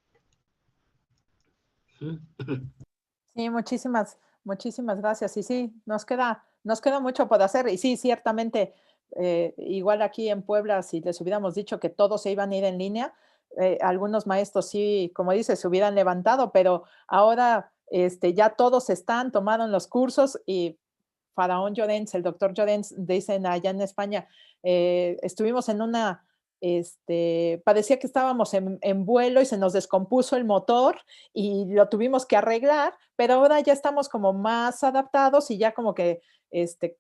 S1: Sí, muchísimas gracias. Y sí, nos queda mucho por hacer. Y sí, ciertamente, igual aquí en Puebla, si les hubiéramos dicho que todos se iban a ir en línea, algunos maestros sí, como dices, se hubieran levantado, pero ahora ya todos tomaron los cursos y Faraón Llorens, el doctor Llorens, dicen allá en España, estuvimos en una, parecía que estábamos en vuelo y se nos descompuso el motor y lo tuvimos que arreglar, pero ahora ya estamos como más adaptados y ya como que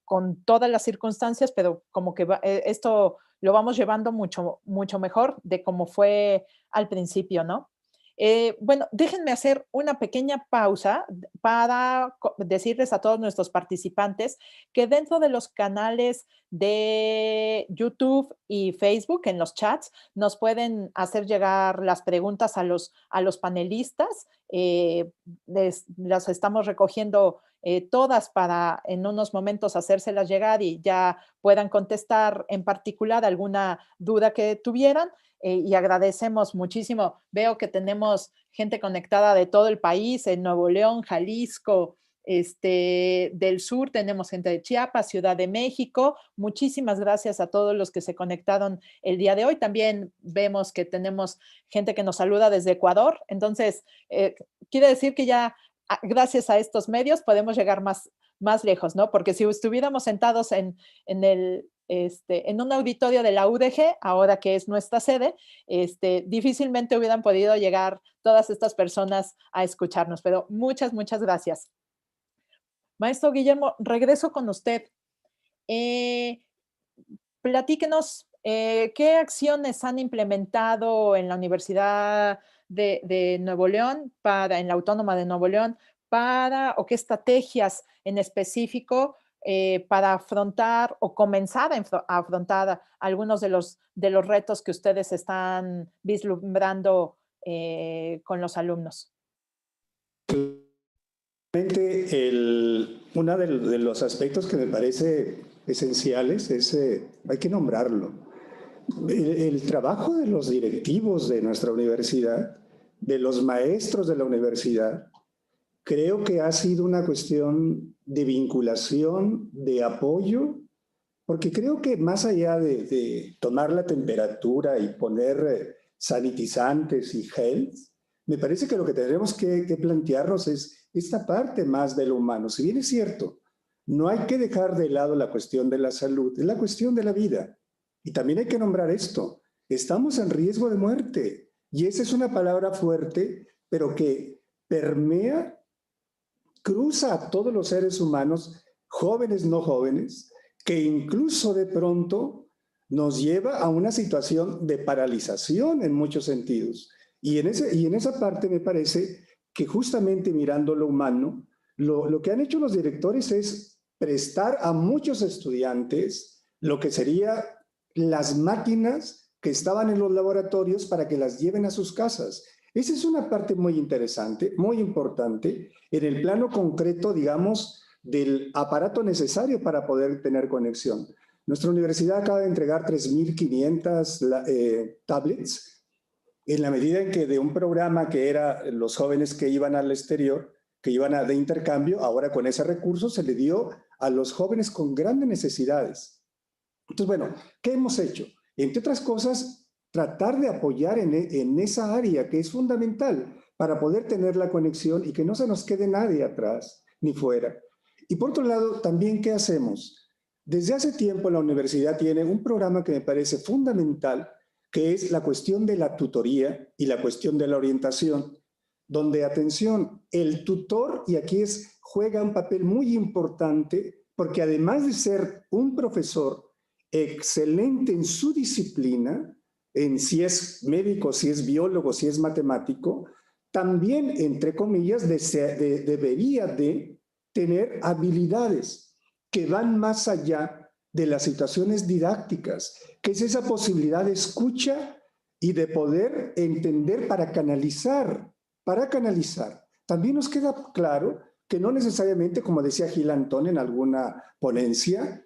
S1: con todas las circunstancias, pero como que esto lo vamos llevando mucho, mucho mejor de como fue al principio, ¿no? Bueno, déjenme hacer una pequeña pausa para decirles a todos nuestros participantes que dentro de los canales de YouTube y Facebook, en los chats, nos pueden hacer llegar las preguntas a los panelistas. Las estamos recogiendo todas para en unos momentos hacérselas llegar y ya puedan contestar en particular alguna duda que tuvieran. Y agradecemos muchísimo. Veo que tenemos gente conectada de todo el país, en Nuevo León, Jalisco, del sur tenemos gente de Chiapas, Ciudad de México. Muchísimas gracias a todos los que se conectaron el día de hoy. También vemos que tenemos gente que nos saluda desde Ecuador. Entonces, quiere decir que ya gracias a estos medios podemos llegar más lejos, ¿no? Porque si estuviéramos sentados en un auditorio de la UDG, ahora que es nuestra sede, difícilmente hubieran podido llegar todas estas personas a escucharnos, pero muchas gracias. Maestro Guillermo, regreso con usted. Platíquenos, ¿qué acciones han implementado en la Universidad de Nuevo León, en la Autónoma de Nuevo León, o qué estrategias en específico para afrontar o comenzar a afrontar algunos de los retos que ustedes están vislumbrando con los alumnos?
S4: Uno de los aspectos que me parece esenciales es, hay que nombrarlo, el trabajo de los directivos de nuestra universidad, de los maestros de la universidad. Creo que ha sido una cuestión de vinculación, de apoyo, porque creo que más allá de tomar la temperatura y poner sanitizantes y gels, me parece que lo que tendremos que plantearnos es esta parte más de lo humano. Si bien es cierto, no hay que dejar de lado la cuestión de la salud, es la cuestión de la vida. Y también hay que nombrar esto, estamos en riesgo de muerte. Y esa es una palabra fuerte, pero que permea cruza a todos los seres humanos, jóvenes, no jóvenes, que incluso de pronto nos lleva a una situación de paralización en muchos sentidos. Y en esa parte me parece que justamente mirando lo humano, lo que han hecho los directores es prestar a muchos estudiantes lo que sería las máquinas que estaban en los laboratorios para que las lleven a sus casas. Esa es una parte muy interesante, muy importante, en el plano concreto, digamos, del aparato necesario para poder tener conexión. Nuestra universidad acaba de entregar 3.500 tablets, en la medida en que de un programa que era los jóvenes que iban al exterior, que iban de intercambio, ahora con ese recurso se le dio a los jóvenes con grandes necesidades. Entonces, bueno, ¿qué hemos hecho? Entre otras cosas, tratar de apoyar en esa área que es fundamental para poder tener la conexión y que no se nos quede nadie atrás ni fuera. Y por otro lado, también, ¿qué hacemos? Desde hace tiempo la universidad tiene un programa que me parece fundamental, que es la cuestión de la tutoría y la cuestión de la orientación, donde, atención, el tutor, y aquí juega un papel muy importante, porque además de ser un profesor excelente en su disciplina, en si es médico, si es biólogo, si es matemático, también, entre comillas, debería de tener habilidades que van más allá de las situaciones didácticas, que es esa posibilidad de escucha y de poder entender para canalizar. También nos queda claro que no necesariamente, como decía Gil Antón en alguna ponencia,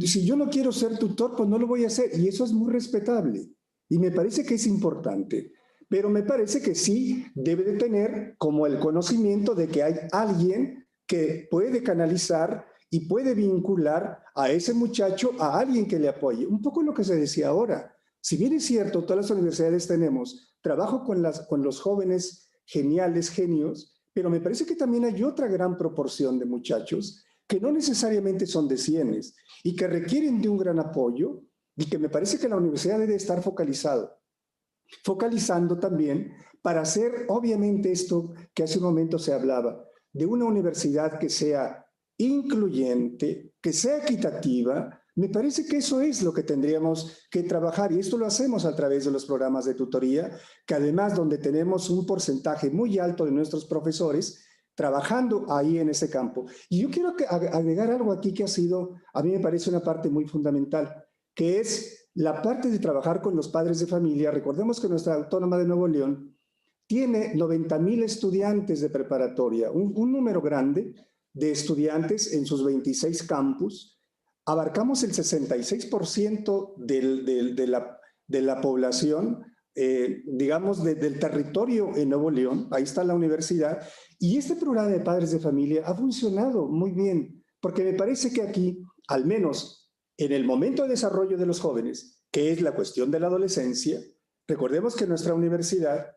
S4: si yo no quiero ser tutor, pues no lo voy a hacer, y eso es muy respetable. Y me parece que es importante, pero me parece que sí debe de tener como el conocimiento de que hay alguien que puede canalizar y puede vincular a ese muchacho a alguien que le apoye. Un poco lo que se decía ahora. Si bien es cierto, todas las universidades tenemos trabajo con los jóvenes geniales, genios, pero me parece que también hay otra gran proporción de muchachos que no necesariamente son de cienes y que requieren de un gran apoyo, y que me parece que la universidad debe estar focalizando también para hacer, obviamente, esto que hace un momento se hablaba, de una universidad que sea incluyente, que sea equitativa. Me parece que eso es lo que tendríamos que trabajar, y esto lo hacemos a través de los programas de tutoría, que además donde tenemos un porcentaje muy alto de nuestros profesores trabajando ahí en ese campo. Y yo quiero agregar algo aquí que a mí me parece una parte muy fundamental, que es la parte de trabajar con los padres de familia. Recordemos que nuestra Autónoma de Nuevo León tiene 90,000 estudiantes de preparatoria, un número grande de estudiantes en sus 26 campus. Abarcamos el 66% de la población, digamos, del territorio en Nuevo León. Ahí está la universidad. Y este programa de padres de familia ha funcionado muy bien, porque me parece que aquí, al menos en el momento de desarrollo de los jóvenes, que es la cuestión de la adolescencia, recordemos que nuestra universidad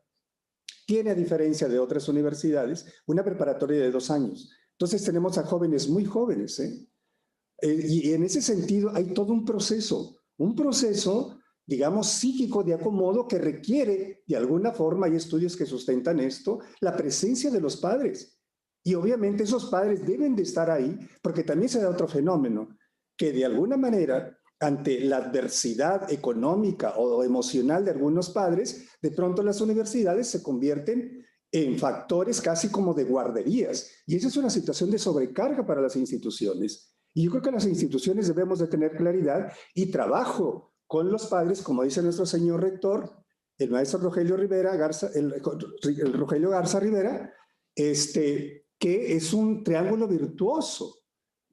S4: tiene, a diferencia de otras universidades, una preparatoria de 2 años. Entonces tenemos a jóvenes muy jóvenes, y en ese sentido hay todo un proceso, digamos, psíquico de acomodo que requiere, de alguna forma, hay estudios que sustentan esto, la presencia de los padres. Y obviamente esos padres deben de estar ahí, porque también se da otro fenómeno, que de alguna manera, ante la adversidad económica o emocional de algunos padres, de pronto las universidades se convierten en factores casi como de guarderías. Y esa es una situación de sobrecarga para las instituciones. Y yo creo que las instituciones debemos de tener claridad y trabajo con los padres, como dice nuestro señor rector, el maestro Rogelio Garza Rivera, que es un triángulo virtuoso.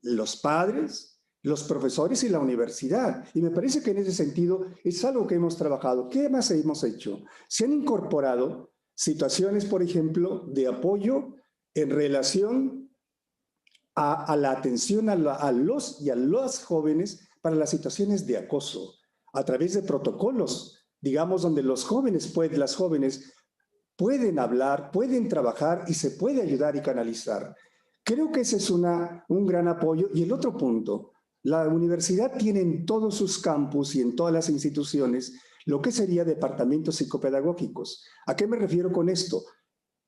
S4: Los padres, los profesores y la universidad. Y me parece que en ese sentido es algo que hemos trabajado. ¿Qué más hemos hecho? Se han incorporado situaciones, por ejemplo, de apoyo en relación a la atención a los y a las jóvenes para las situaciones de acoso, a través de protocolos, digamos, donde las jóvenes pueden hablar, pueden trabajar y se puede ayudar y canalizar. Creo que ese es un gran apoyo. Y el otro punto, la universidad tiene en todos sus campus y en todas las instituciones lo que sería departamentos psicopedagógicos. ¿A qué me refiero con esto?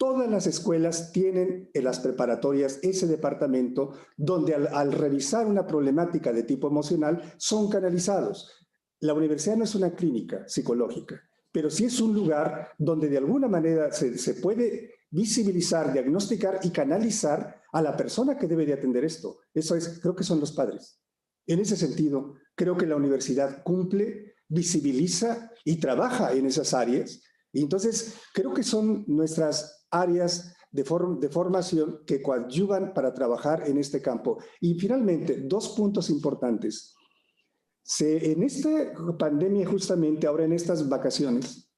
S4: Todas las escuelas tienen en las preparatorias ese departamento donde al revisar una problemática de tipo emocional son canalizados. La universidad no es una clínica psicológica, pero sí es un lugar donde de alguna manera se puede visibilizar, diagnosticar y canalizar a la persona que debe de atender esto. Eso es, creo que son los padres. En ese sentido, creo que la universidad cumple, visibiliza y trabaja en esas áreas. Y entonces, creo que son nuestras áreas de formación que coadyuvan para trabajar en este campo. Y finalmente, 2 puntos importantes. En esta pandemia, justamente ahora en estas vacaciones,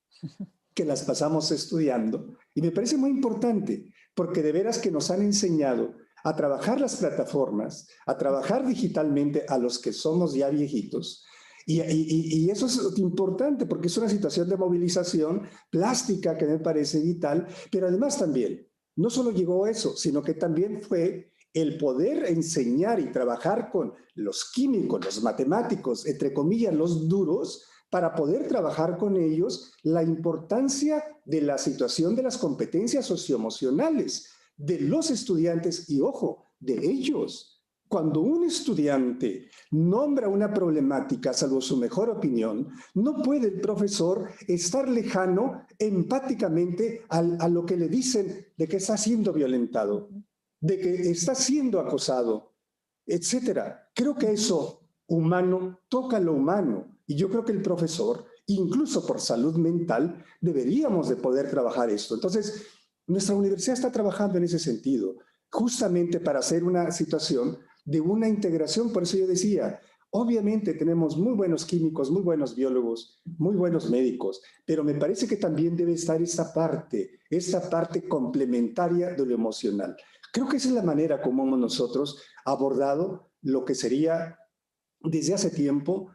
S4: que las pasamos estudiando, y me parece muy importante, porque de veras que nos han enseñado a trabajar las plataformas, a trabajar digitalmente a los que somos ya viejitos, y eso es importante porque es una situación de movilización plástica que me parece vital, pero además también, no solo llegó eso, sino que también fue el poder enseñar y trabajar con los químicos, los matemáticos, entre comillas, los duros, para poder trabajar con ellos la importancia de la situación de las competencias socioemocionales de los estudiantes y, ojo, de ellos. Cuando un estudiante nombra una problemática, salvo su mejor opinión, no puede el profesor estar lejano empáticamente a lo que le dicen de que está siendo violentado, de que está siendo acosado, etcétera. Creo que eso humano toca lo humano y yo creo que el profesor, incluso por salud mental, deberíamos de poder trabajar esto. Entonces, nuestra universidad está trabajando en ese sentido, justamente para hacer una situación de una integración. Por eso yo decía, obviamente tenemos muy buenos químicos, muy buenos biólogos, muy buenos médicos, pero me parece que también debe estar esta parte complementaria de lo emocional. Creo que esa es la manera como hemos nosotros abordado lo que sería desde hace tiempo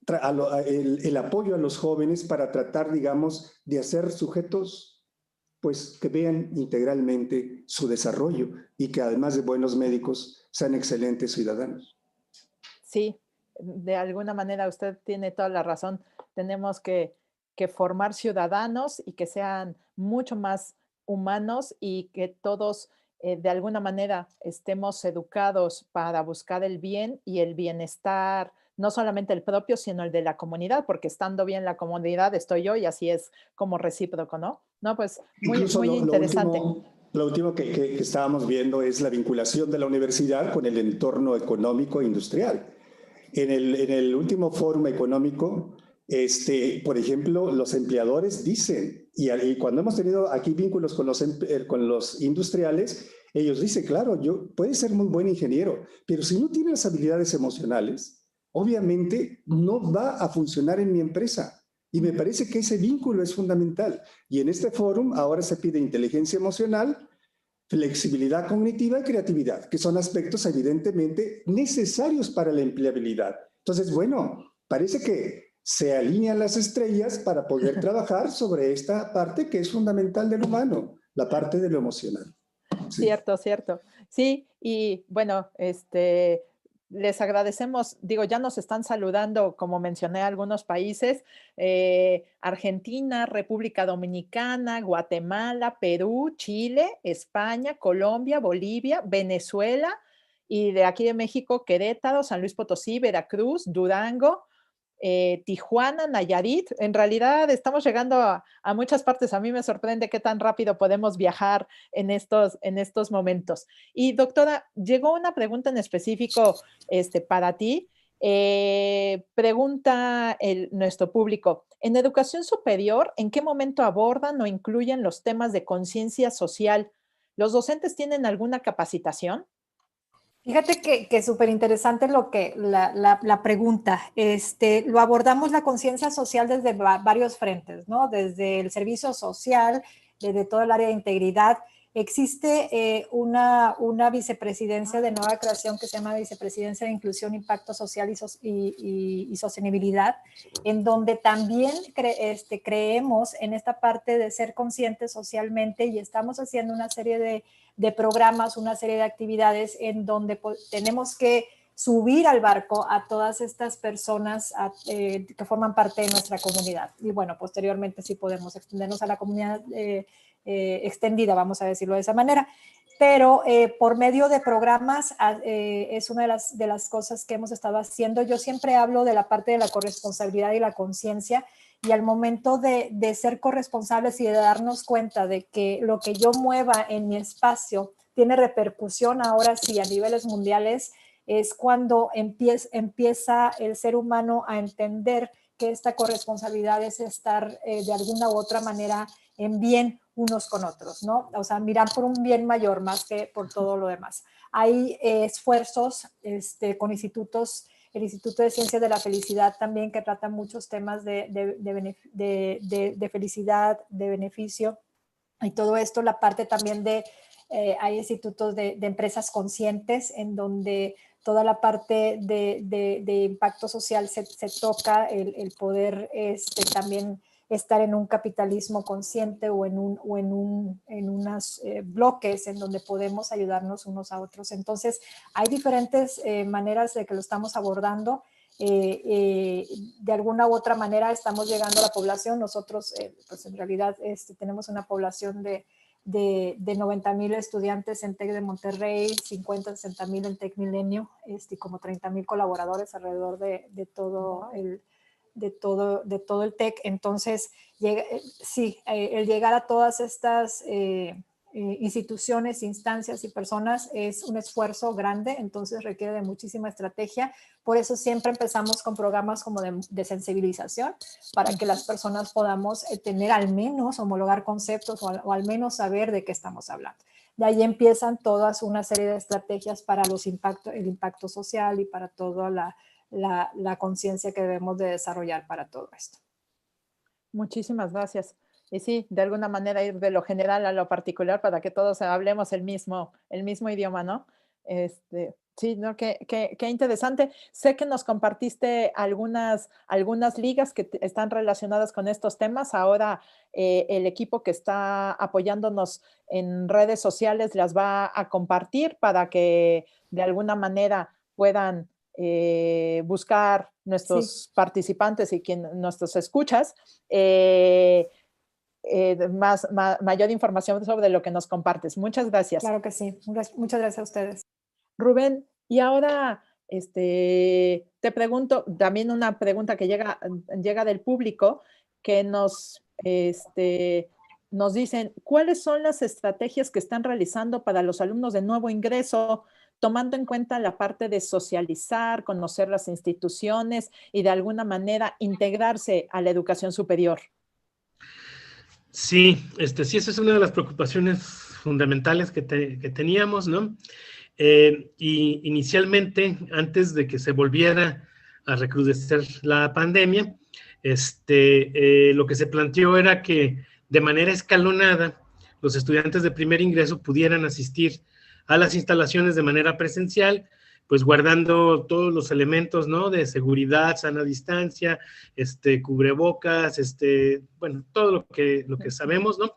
S4: el apoyo a los jóvenes para tratar, digamos, de hacer sujetos pues que vean integralmente su desarrollo y que además de buenos médicos sean excelentes ciudadanos.
S1: Sí, de alguna manera usted tiene toda la razón. Tenemos que formar ciudadanos y que sean mucho más humanos y que todos de alguna manera estemos educados para buscar el bien y el bienestar, no solamente el propio, sino el de la comunidad, porque estando bien la comunidad estoy yo y así es como recíproco, ¿no? No, pues muy,
S4: Incluso
S1: muy interesante.
S4: lo último que estábamos viendo es la vinculación de la universidad con el entorno económico e industrial. En el último fórum económico, por ejemplo, los empleadores dicen, y cuando hemos tenido aquí vínculos con los industriales, ellos dicen, claro, puede ser muy buen ingeniero, pero si no tiene las habilidades emocionales, obviamente no va a funcionar en mi empresa. Y me parece que ese vínculo es fundamental. Y en este fórum ahora se pide inteligencia emocional, flexibilidad cognitiva y creatividad, que son aspectos evidentemente necesarios para la empleabilidad. Entonces, bueno, parece que se alinean las estrellas para poder trabajar sobre esta parte que es fundamental del humano, la parte de lo emocional.
S1: Sí. Cierto, cierto. Sí, y bueno, les agradecemos, digo, ya nos están saludando, como mencioné, algunos países, Argentina, República Dominicana, Guatemala, Perú, Chile, España, Colombia, Bolivia, Venezuela y de aquí de México, Querétaro, San Luis Potosí, Veracruz, Durango, Tijuana, Nayarit. En realidad estamos llegando a muchas partes. A mí me sorprende qué tan rápido podemos viajar en estos momentos. Y doctora, llegó una pregunta en específico para ti. Pregunta nuestro público, en educación superior, ¿en qué momento abordan o incluyen los temas de conciencia social? ¿Los docentes tienen alguna capacitación?
S2: Fíjate que es súper interesante lo que la pregunta. Lo abordamos la conciencia social desde varios frentes, ¿no? Desde el servicio social, desde todo el área de integridad. Existe una vicepresidencia de nueva creación que se llama Vicepresidencia de Inclusión, Impacto Social y Sostenibilidad, en donde también creemos en esta parte de ser conscientes socialmente y estamos haciendo una serie de programas, una serie de actividades en donde tenemos que subir al barco a todas estas personas que forman parte de nuestra comunidad. Y bueno, posteriormente sí podemos extendernos a la comunidad extendida, vamos a decirlo de esa manera. Pero por medio de programas es una de las cosas que hemos estado haciendo. Yo siempre hablo de la parte de la corresponsabilidad y la conciencia, y al momento de ser corresponsables y de darnos cuenta de que lo que yo mueva en mi espacio tiene repercusión ahora sí a niveles mundiales, es cuando empieza el ser humano a entender que esta corresponsabilidad es estar de alguna u otra manera en bien unos con otros, ¿no? O sea, mirar por un bien mayor más que por todo lo demás. Hay esfuerzos con institutos, el Instituto de Ciencias de la Felicidad también, que trata muchos temas de felicidad, de beneficio, y todo esto, la parte también hay institutos de empresas conscientes en donde toda la parte de impacto social se toca, el poder también estar en un capitalismo consciente o en unos bloques en donde podemos ayudarnos unos a otros. Entonces, hay diferentes maneras de que lo estamos abordando. De alguna u otra manera estamos llegando a la población. Nosotros, pues en realidad, tenemos una población de 90,000 estudiantes en TEC de Monterrey, 50, 60,000 en TEC Milenio, como 30,000 colaboradores alrededor de todo el TEC. Entonces, el llegar a todas estas instituciones, instancias y personas es un esfuerzo grande, entonces requiere de muchísima estrategia. Por eso siempre empezamos con programas como de sensibilización, para que las personas podamos tener al menos, homologar conceptos o al menos saber de qué estamos hablando. De ahí empiezan todas una serie de estrategias para el impacto social y para toda la conciencia que debemos de desarrollar para todo esto.
S1: Muchísimas gracias. Y sí, de alguna manera ir de lo general a lo particular para que todos hablemos el mismo idioma, ¿no? Sí, ¿no? Qué interesante. Sé que nos compartiste algunas ligas que están relacionadas con estos temas. Ahora el equipo que está apoyándonos en redes sociales las va a compartir para que de alguna manera puedan buscar nuestros participantes y nuestros escuchas mayor información sobre lo que nos compartes. Muchas gracias.
S2: Claro que sí. Muchas gracias a ustedes.
S1: Rubén, y ahora te pregunto, también una pregunta que llega del público, que nos dicen, ¿cuáles son las estrategias que están realizando para los alumnos de nuevo ingreso, tomando en cuenta la parte de socializar, conocer las instituciones y de alguna manera integrarse a la educación superior?
S3: Sí, sí, esa es una de las preocupaciones fundamentales que teníamos, ¿no? Y inicialmente, antes de que se volviera a recrudecer la pandemia, lo que se planteó era que de manera escalonada los estudiantes de primer ingreso pudieran asistir a las instalaciones de manera presencial, pues guardando todos los elementos, ¿no? De seguridad, sana distancia, cubrebocas, bueno, todo lo que sabemos, ¿no?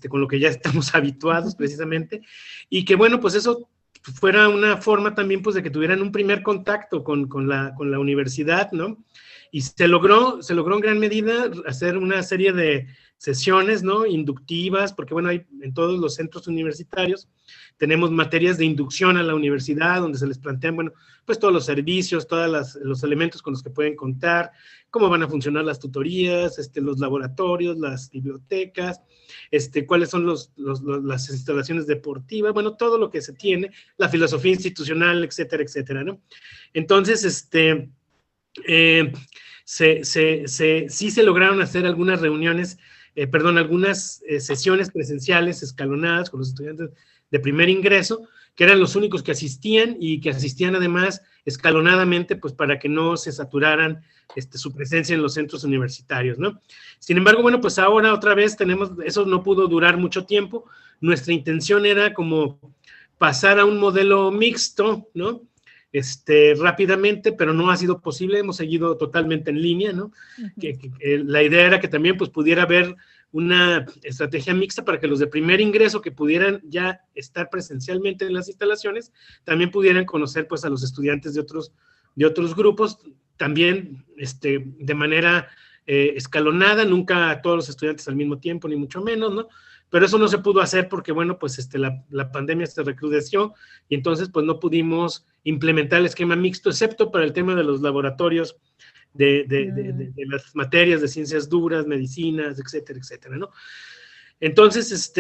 S3: Con lo que ya estamos habituados precisamente, y que, bueno, pues eso fuera una forma también, pues, de que tuvieran un primer contacto con la universidad, ¿no? Y se logró en gran medida hacer una serie de sesiones, ¿no? Inductivas, porque, bueno, hay en todos los centros universitarios tenemos materias de inducción a la universidad, donde se les plantean, bueno, pues todos los servicios, todos los elementos con los que pueden contar, cómo van a funcionar las tutorías, los laboratorios, las bibliotecas, cuáles son las instalaciones deportivas, bueno, todo lo que se tiene, la filosofía institucional, etcétera, etcétera, ¿no? Entonces, sí se lograron hacer algunas reuniones, algunas sesiones presenciales escalonadas con los estudiantes de primer ingreso, que eran los únicos que asistían y que asistían además escalonadamente, pues para que no se saturaran su presencia en los centros universitarios, ¿no? Sin embargo, bueno, pues ahora otra vez eso no pudo durar mucho tiempo. Nuestra intención era como pasar a un modelo mixto, ¿no? Rápidamente, pero no ha sido posible, hemos seguido totalmente en línea, ¿no? Que la idea era que también pues pudiera haber una estrategia mixta para que los de primer ingreso que pudieran ya estar presencialmente en las instalaciones, también pudieran conocer pues a los estudiantes de otros grupos, también de manera escalonada, nunca a todos los estudiantes al mismo tiempo, ni mucho menos, ¿no? pero eso no se pudo hacer porque, bueno, pues la pandemia se recrudeció y entonces pues no pudimos implementar el esquema mixto, excepto para el tema de los laboratorios de las materias de ciencias duras, medicinas, etcétera, etcétera, ¿no? Entonces,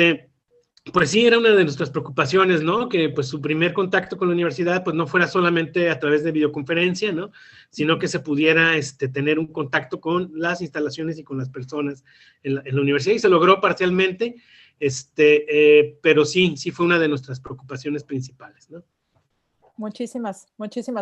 S3: pues sí, era una de nuestras preocupaciones, ¿no? Que pues su primer contacto con la universidad pues no fuera solamente a través de videoconferencia, ¿no? Sino que se pudiera tener un contacto con las instalaciones y con las personas en la universidad, y se logró parcialmente, pero sí fue una de nuestras preocupaciones principales, ¿no?
S1: Muchísimas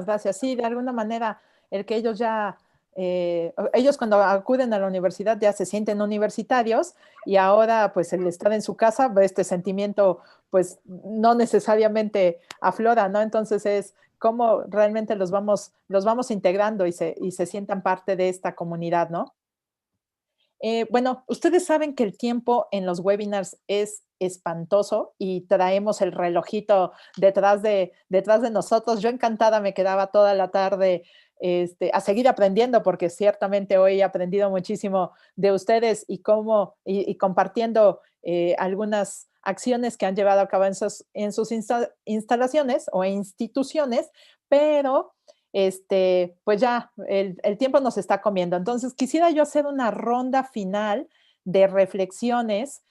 S1: gracias. Sí, de alguna manera, el que ellos ya, ellos cuando acuden a la universidad ya se sienten universitarios, y ahora pues el estar en su casa, este sentimiento pues no necesariamente aflora, ¿no? Entonces es cómo realmente los vamos integrando y se sientan parte de esta comunidad, ¿no? Bueno, ustedes saben que el tiempo en los webinars es espantoso y traemos el relojito detrás de nosotros. Yo encantada me quedaba toda la tarde a seguir aprendiendo, porque ciertamente hoy he aprendido muchísimo de ustedes y compartiendo algunas acciones que han llevado a cabo en sus instalaciones o instituciones, pero pues ya el tiempo nos está comiendo. Entonces, quisiera yo hacer una ronda final de reflexiones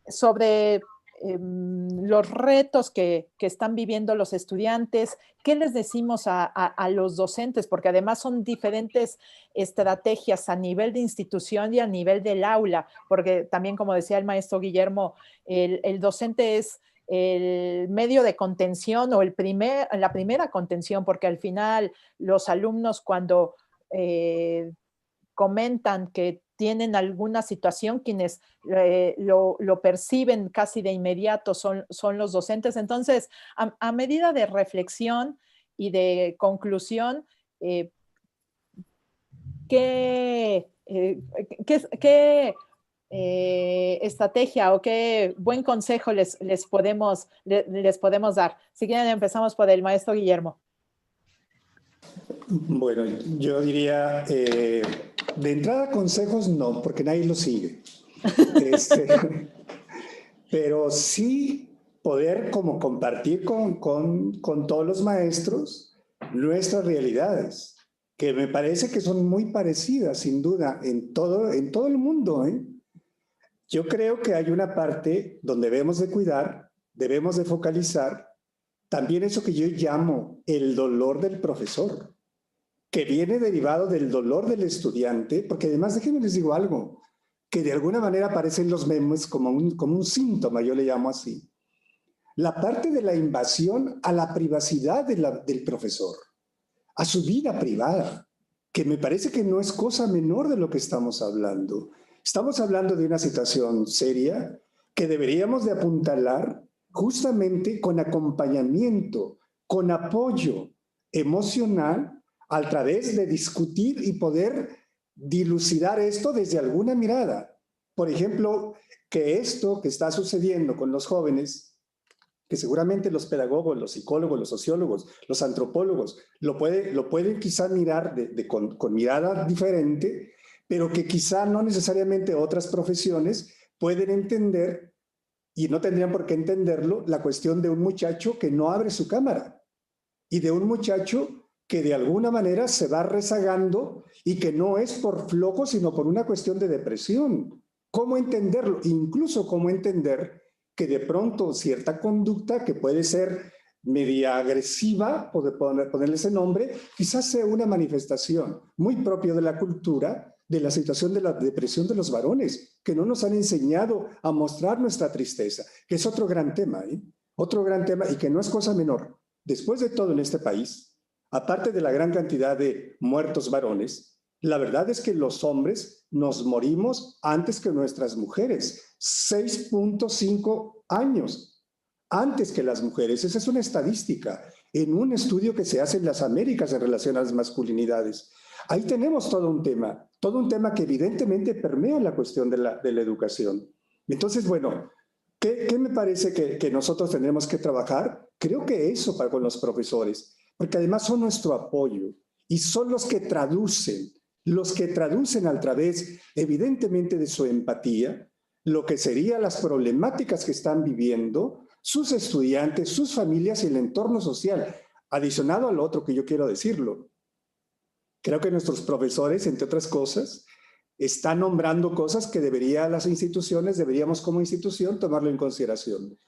S1: sobre los retos que están viviendo los estudiantes. ¿Qué les decimos a los docentes? Porque además son diferentes estrategias a nivel de institución y a nivel del aula, porque también, como decía el maestro Guillermo, el docente es el medio de contención o la primera contención, porque al final los alumnos cuando comentan que tienen alguna situación, quienes lo perciben casi de inmediato son los docentes. Entonces, a medida de reflexión y de conclusión, ¿qué estrategia o qué buen consejo les podemos dar? Si quieren, empezamos por el maestro Guillermo.
S4: Bueno, yo diría, de entrada consejos no, porque nadie los sigue. Pero sí poder como compartir con todos los maestros nuestras realidades, que me parece que son muy parecidas, sin duda, en todo el mundo, ¿eh? Yo creo que hay una parte donde debemos de cuidar, debemos de focalizar también eso que yo llamo el dolor del profesor, que viene derivado del dolor del estudiante, porque además, déjenme les digo algo, que de alguna manera aparecen los memes como un síntoma, yo le llamo así. La parte de la invasión a la privacidad del profesor, a su vida privada, que me parece que no es cosa menor de lo que estamos hablando. Estamos hablando de una situación seria que deberíamos de apuntalar justamente con acompañamiento, con apoyo emocional, a través de discutir y poder dilucidar esto desde alguna mirada. Por ejemplo, que esto que está sucediendo con los jóvenes, que seguramente los pedagogos, los psicólogos, los sociólogos, los antropólogos lo pueden quizá mirar con mirada diferente, pero que quizá no necesariamente otras profesiones pueden entender, y no tendrían por qué entenderlo, la cuestión de un muchacho que no abre su cámara y de un muchacho que de alguna manera se va rezagando y que no es por flojo, sino por una cuestión de depresión. ¿Cómo entenderlo? Incluso cómo entender que de pronto cierta conducta que puede ser media agresiva, ponerle ese nombre, quizás sea una manifestación muy propia de la cultura, de la situación de la depresión de los varones, que no nos han enseñado a mostrar nuestra tristeza, que es otro gran tema, ¿eh? Otro gran tema, y que no es cosa menor. Después de todo en este país, aparte de la gran cantidad de muertos varones, la verdad es que los hombres nos morimos antes que nuestras mujeres, 6.5 años antes que las mujeres. Esa es una estadística en un estudio que se hace en las Américas en relación a las masculinidades. Ahí tenemos todo un tema que evidentemente permea la cuestión de la educación. Entonces, bueno, ¿qué me parece que nosotros tendremos que trabajar? Creo que eso con los profesores, porque además son nuestro apoyo y son los que traducen a través, evidentemente, de su empatía, lo que serían las problemáticas que están viviendo sus estudiantes, sus familias y el entorno social. Adicionado al otro que yo quiero decirlo, creo que nuestros profesores, entre otras cosas, están nombrando cosas que las instituciones, deberíamos como institución tomarlo en consideración.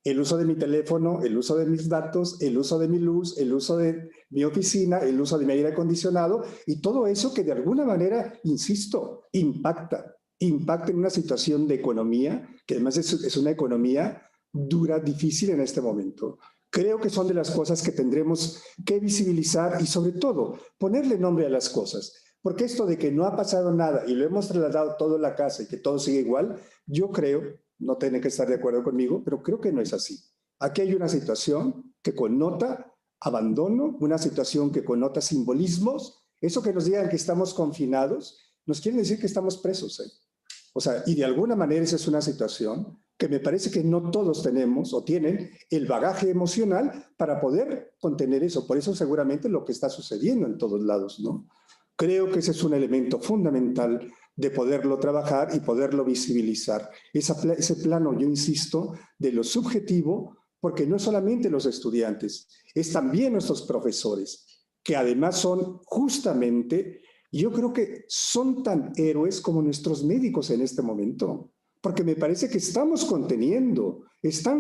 S4: El uso de mi teléfono, el uso de mis datos, el uso de mi luz, el uso de mi oficina, el uso de mi aire acondicionado y todo eso que de alguna manera, insisto, impacta en una situación de economía, que además es una economía dura, difícil en este momento. Creo que son de las cosas que tendremos que visibilizar y sobre todo ponerle nombre a las cosas. Porque esto de que no ha pasado nada y lo hemos trasladado todo a la casa y que todo sigue igual, yo creo, no tienen que estar de acuerdo conmigo, pero creo que no es así. Aquí hay una situación que connota abandono, una situación que connota simbolismos. Eso que nos digan que estamos confinados, nos quiere decir que estamos presos. O sea, y de alguna manera esa es una situación que me parece que no todos tenemos o tienen el bagaje emocional para poder contener eso. Por eso seguramente lo que está sucediendo en todos lados, ¿no? Creo que ese es un elemento fundamental de poderlo trabajar y poderlo visibilizar. Ese plano, yo insisto, de lo subjetivo, porque no es solamente los estudiantes, es también nuestros profesores, que además son justamente, yo creo que son tan héroes como nuestros médicos en este momento, porque me parece que están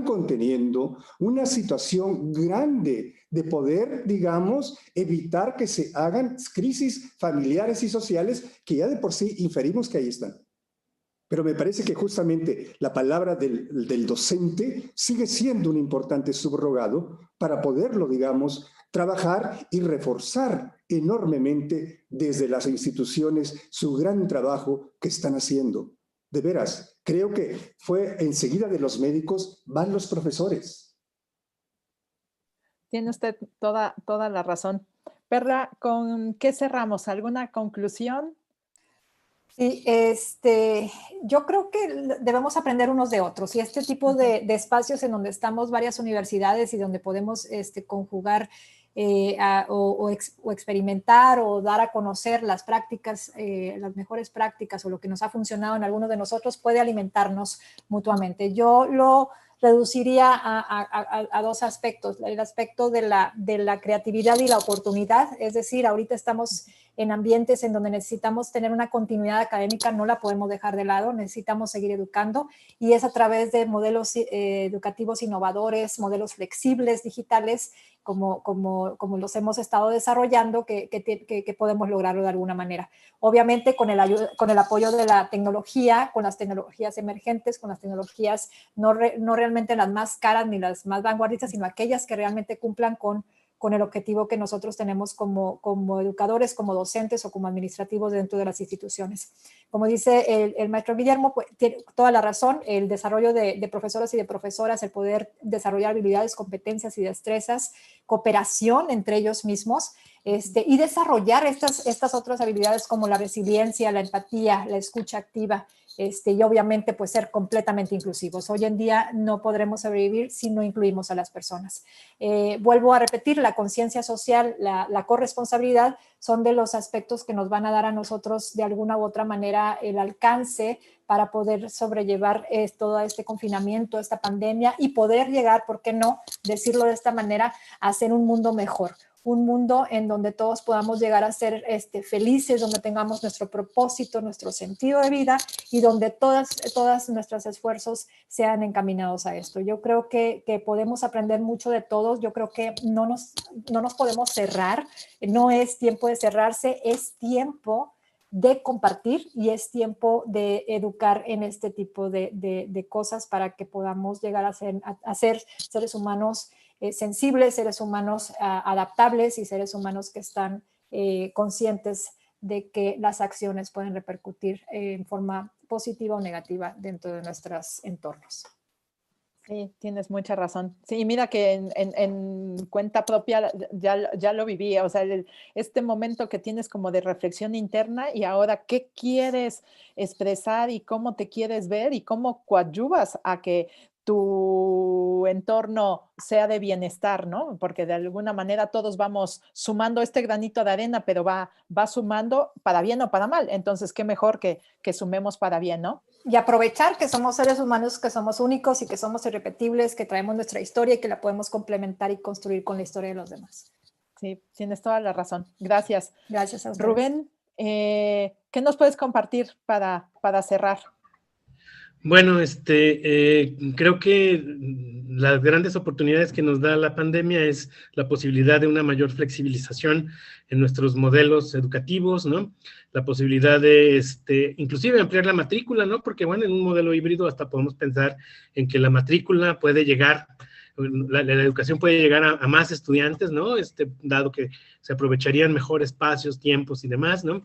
S4: conteniendo una situación grande de poder, digamos, evitar que se hagan crisis familiares y sociales que ya de por sí inferimos que ahí están. Pero me parece que justamente la palabra del docente sigue siendo un importante subrogado para poderlo, digamos, trabajar y reforzar enormemente desde las instituciones su gran trabajo que están haciendo. De veras, creo que fue enseguida de los médicos van los profesores.
S1: Tiene usted toda la razón. Perla, ¿con qué cerramos? ¿Alguna conclusión?
S2: Sí, yo creo que debemos aprender unos de otros y este tipo de espacios en donde estamos varias universidades y donde podemos conjugar o experimentar o dar a conocer las prácticas, las mejores prácticas o lo que nos ha funcionado en algunos de nosotros puede alimentarnos mutuamente. Yo lo reduciría a dos aspectos, el aspecto de la creatividad y la oportunidad, es decir, ahorita estamos en ambientes en donde necesitamos tener una continuidad académica, no la podemos dejar de lado, necesitamos seguir educando y es a través de modelos educativos innovadores, modelos flexibles, digitales, como los hemos estado desarrollando, que podemos lograrlo de alguna manera. Obviamente con el apoyo de la tecnología, con las tecnologías emergentes, con las tecnologías no realmente las más caras ni las más vanguardistas, sino aquellas que realmente cumplan con el objetivo que nosotros tenemos como educadores, como docentes o como administrativos dentro de las instituciones. Como dice el maestro Guillermo, pues, tiene toda la razón, el desarrollo de profesores y de profesoras, el poder desarrollar habilidades, competencias y destrezas, cooperación entre ellos mismos, y desarrollar estas otras habilidades como la resiliencia, la empatía, la escucha activa, y obviamente pues ser completamente inclusivos. Hoy en día no podremos sobrevivir si no incluimos a las personas. Vuelvo a repetir, la conciencia social, la corresponsabilidad son de los aspectos que nos van a dar a nosotros de alguna u otra manera el alcance para poder sobrellevar todo este confinamiento, esta pandemia y poder llegar, ¿por qué no decirlo de esta manera?, a hacer un mundo mejor. Un mundo en donde todos podamos llegar a ser felices, donde tengamos nuestro propósito, nuestro sentido de vida y donde todos nuestros esfuerzos sean encaminados a esto. Yo creo que podemos aprender mucho de todos. Yo creo que no nos podemos cerrar. No es tiempo de cerrarse, es tiempo de compartir y es tiempo de educar en este tipo de cosas para que podamos llegar a ser seres humanos sensibles, seres humanos adaptables y seres humanos que están conscientes de que las acciones pueden repercutir en forma positiva o negativa dentro de nuestros entornos.
S1: Sí, tienes mucha razón. Sí, mira que en cuenta propia ya lo viví, o sea, este momento que tienes como de reflexión interna y ahora qué quieres expresar y cómo te quieres ver y cómo coadyuvas a que tu entorno sea de bienestar, ¿no? Porque de alguna manera todos vamos sumando este granito de arena, pero va sumando para bien o para mal. Entonces, qué mejor que sumemos para bien, ¿no?
S2: Y aprovechar que somos seres humanos, que somos únicos y que somos irrepetibles, que traemos nuestra historia y que la podemos complementar y construir con la historia de los demás.
S1: Sí, tienes toda la razón. Gracias.
S2: Gracias a ustedes.
S1: Rubén, ¿qué nos puedes compartir para cerrar?
S3: Bueno, creo que las grandes oportunidades que nos da la pandemia es la posibilidad de una mayor flexibilización en nuestros modelos educativos, ¿no? La posibilidad de, inclusive ampliar la matrícula, ¿no? Porque, bueno, en un modelo híbrido hasta podemos pensar en que la matrícula puede llegar, la educación puede llegar a más estudiantes, ¿no? Dado que se aprovecharían mejor espacios, tiempos y demás, ¿no?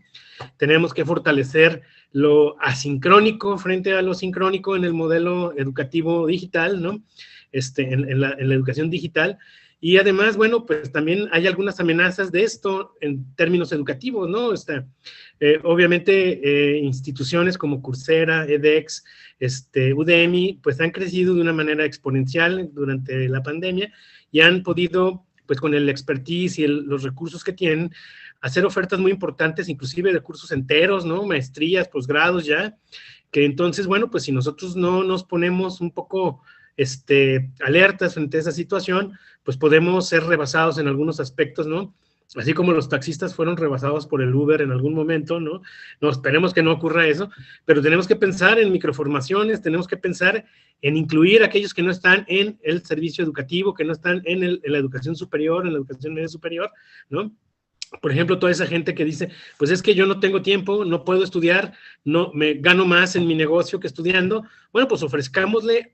S3: Tenemos que fortalecer lo asincrónico frente a lo sincrónico en el modelo educativo digital, ¿no? En la educación digital. Y además, bueno, pues también hay algunas amenazas de esto en términos educativos, ¿no? Obviamente, instituciones como Coursera, edX, Udemy, pues han crecido de una manera exponencial durante la pandemia y han podido, pues con el expertise y los recursos que tienen, hacer ofertas muy importantes, inclusive de cursos enteros, ¿no? Maestrías, posgrados ya, que entonces, bueno, pues si nosotros no nos ponemos un poco alertas frente a esa situación, pues podemos ser rebasados en algunos aspectos, ¿no? Así como los taxistas fueron rebasados por el Uber en algún momento, ¿no? No, esperemos que no ocurra eso, pero tenemos que pensar en microformaciones, tenemos que pensar en incluir a aquellos que no están en el servicio educativo, que no están en la educación superior, en la educación media superior, ¿no? Por ejemplo, toda esa gente que dice, pues es que yo no tengo tiempo, no puedo estudiar, no me gano más en mi negocio que estudiando. Bueno, pues ofrezcámosle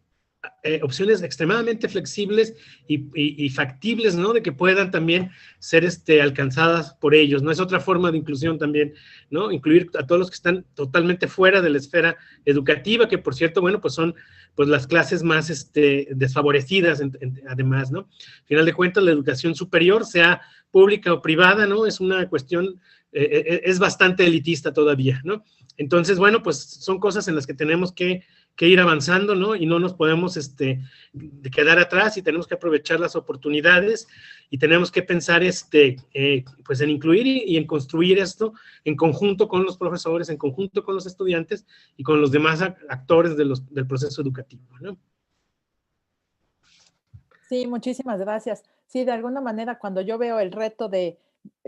S3: opciones extremadamente flexibles y factibles, ¿no? De que puedan también ser alcanzadas por ellos, ¿no? Es otra forma de inclusión también, ¿no? Incluir a todos los que están totalmente fuera de la esfera educativa, que por cierto, bueno, pues son pues las clases más desfavorecidas, además, ¿no? Al final de cuentas, la educación superior, sea pública o privada, ¿no? Es una cuestión, es bastante elitista todavía, ¿no? Entonces, bueno, pues son cosas en las que tenemos que ir avanzando, ¿no? Y no nos podemos de quedar atrás y tenemos que aprovechar las oportunidades y tenemos que pensar pues en incluir y en construir esto en conjunto con los profesores, en conjunto con los estudiantes y con los demás actores del proceso educativo, ¿no?
S1: Sí, muchísimas gracias. Sí, de alguna manera, cuando yo veo el reto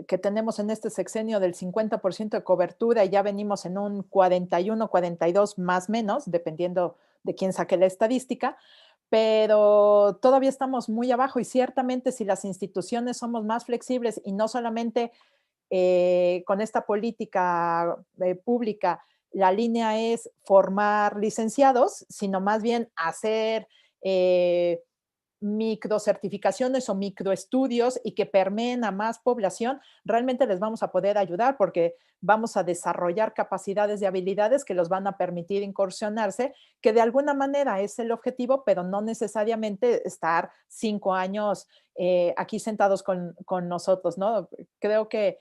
S1: que tenemos en este sexenio del 50% de cobertura y ya venimos en un 41, 42 más menos, dependiendo de quién saque la estadística, pero todavía estamos muy abajo y ciertamente si las instituciones somos más flexibles y no solamente con esta política pública, la línea es formar licenciados, sino más bien hacer microcertificaciones o microestudios y que permeen a más población, realmente les vamos a poder ayudar porque vamos a desarrollar capacidades y habilidades que los van a permitir incursionarse, que de alguna manera es el objetivo, pero no necesariamente estar 5 años aquí sentados con nosotros, ¿no? Creo que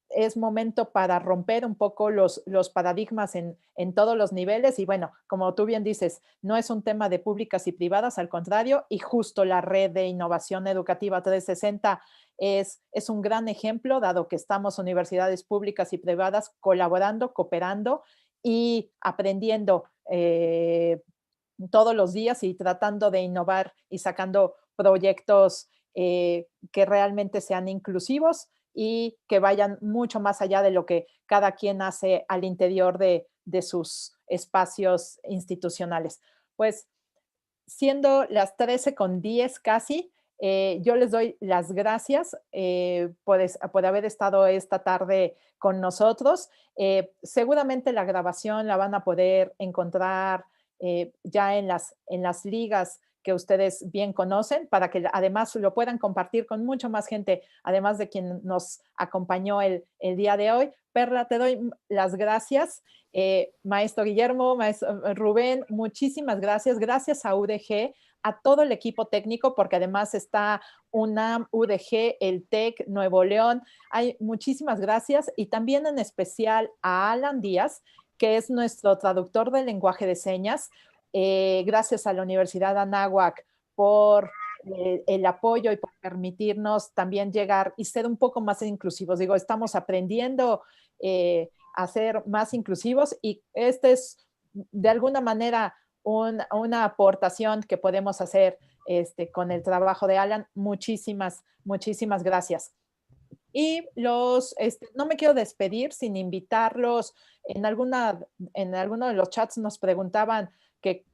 S1: es momento para romper un poco los paradigmas en todos los niveles. Y bueno, como tú bien dices, no es un tema de públicas y privadas, al contrario, y justo la red de innovación educativa 360 es un gran ejemplo, dado que estamos universidades públicas y privadas colaborando, cooperando y aprendiendo todos los días y tratando de innovar y sacando proyectos que realmente sean inclusivos y que vayan mucho más allá de lo que cada quien hace al interior de sus espacios institucionales. Pues siendo las 13:10 casi, yo les doy las gracias por haber estado esta tarde con nosotros. Seguramente la grabación la van a poder encontrar ya en las ligas que ustedes bien conocen, para que además lo puedan compartir con mucho más gente, además de quien nos acompañó el día de hoy. Perla, te doy las gracias. Maestro Guillermo, maestro Rubén, muchísimas gracias. Gracias a UDG, a todo el equipo técnico, porque además está UNAM, UDG, el TEC, Nuevo León. Hay muchísimas gracias y también en especial a Alan Díaz, que es nuestro traductor del lenguaje de señas. Gracias a la Universidad Anáhuac por el apoyo y por permitirnos también llegar y ser un poco más inclusivos. Digo, estamos aprendiendo a ser más inclusivos, y este es de alguna manera una aportación que podemos hacer con el trabajo de Alan. Muchísimas, muchísimas gracias. Y no me quiero despedir sin invitarlos. En alguno de los chats nos preguntaban que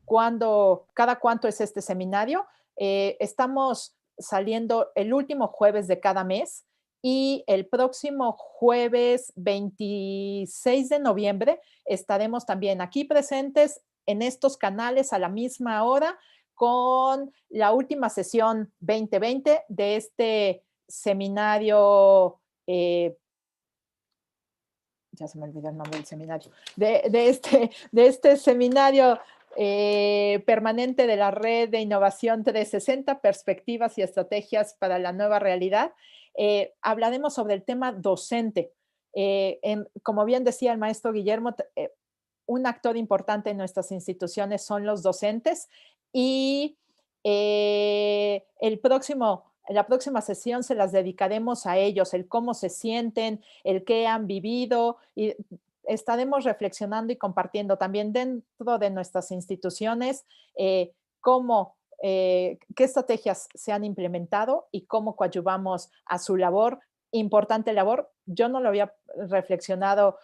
S1: cada cuánto es este seminario. Estamos saliendo el último jueves de cada mes, y el próximo jueves 26 de noviembre estaremos también aquí presentes en estos canales a la misma hora con la última sesión 2020 de este seminario, ya se me olvidó el nombre del seminario, de este seminario permanente de la Red de Innovación 360, Perspectivas y Estrategias para la Nueva Realidad. Hablaremos sobre el tema docente. Como bien decía el maestro Guillermo, un actor importante en nuestras instituciones son los docentes, y la próxima sesión se las dedicaremos a ellos, el cómo se sienten, el qué han vivido, y estaremos reflexionando y compartiendo también dentro de nuestras instituciones qué estrategias se han implementado y cómo coadyuvamos a su labor, importante labor. Yo no lo había reflexionado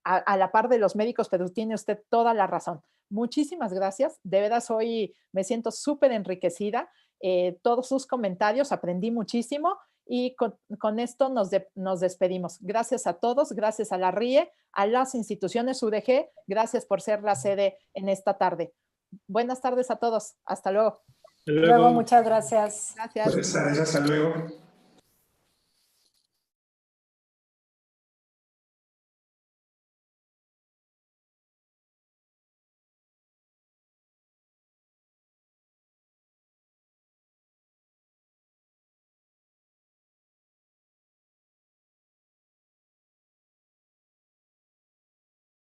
S1: a la par de los médicos, pero tiene usted toda la razón. Muchísimas gracias. De veras, hoy me siento súper enriquecida. Todos sus comentarios, aprendí muchísimo, y con esto nos despedimos. Gracias a todos, gracias a la RIE, a las instituciones UDG, gracias por ser la sede en esta tarde. Buenas tardes a todos. Hasta luego.
S3: Hasta luego.
S2: Muchas gracias.
S1: Gracias.
S4: Buenas tardes, hasta luego.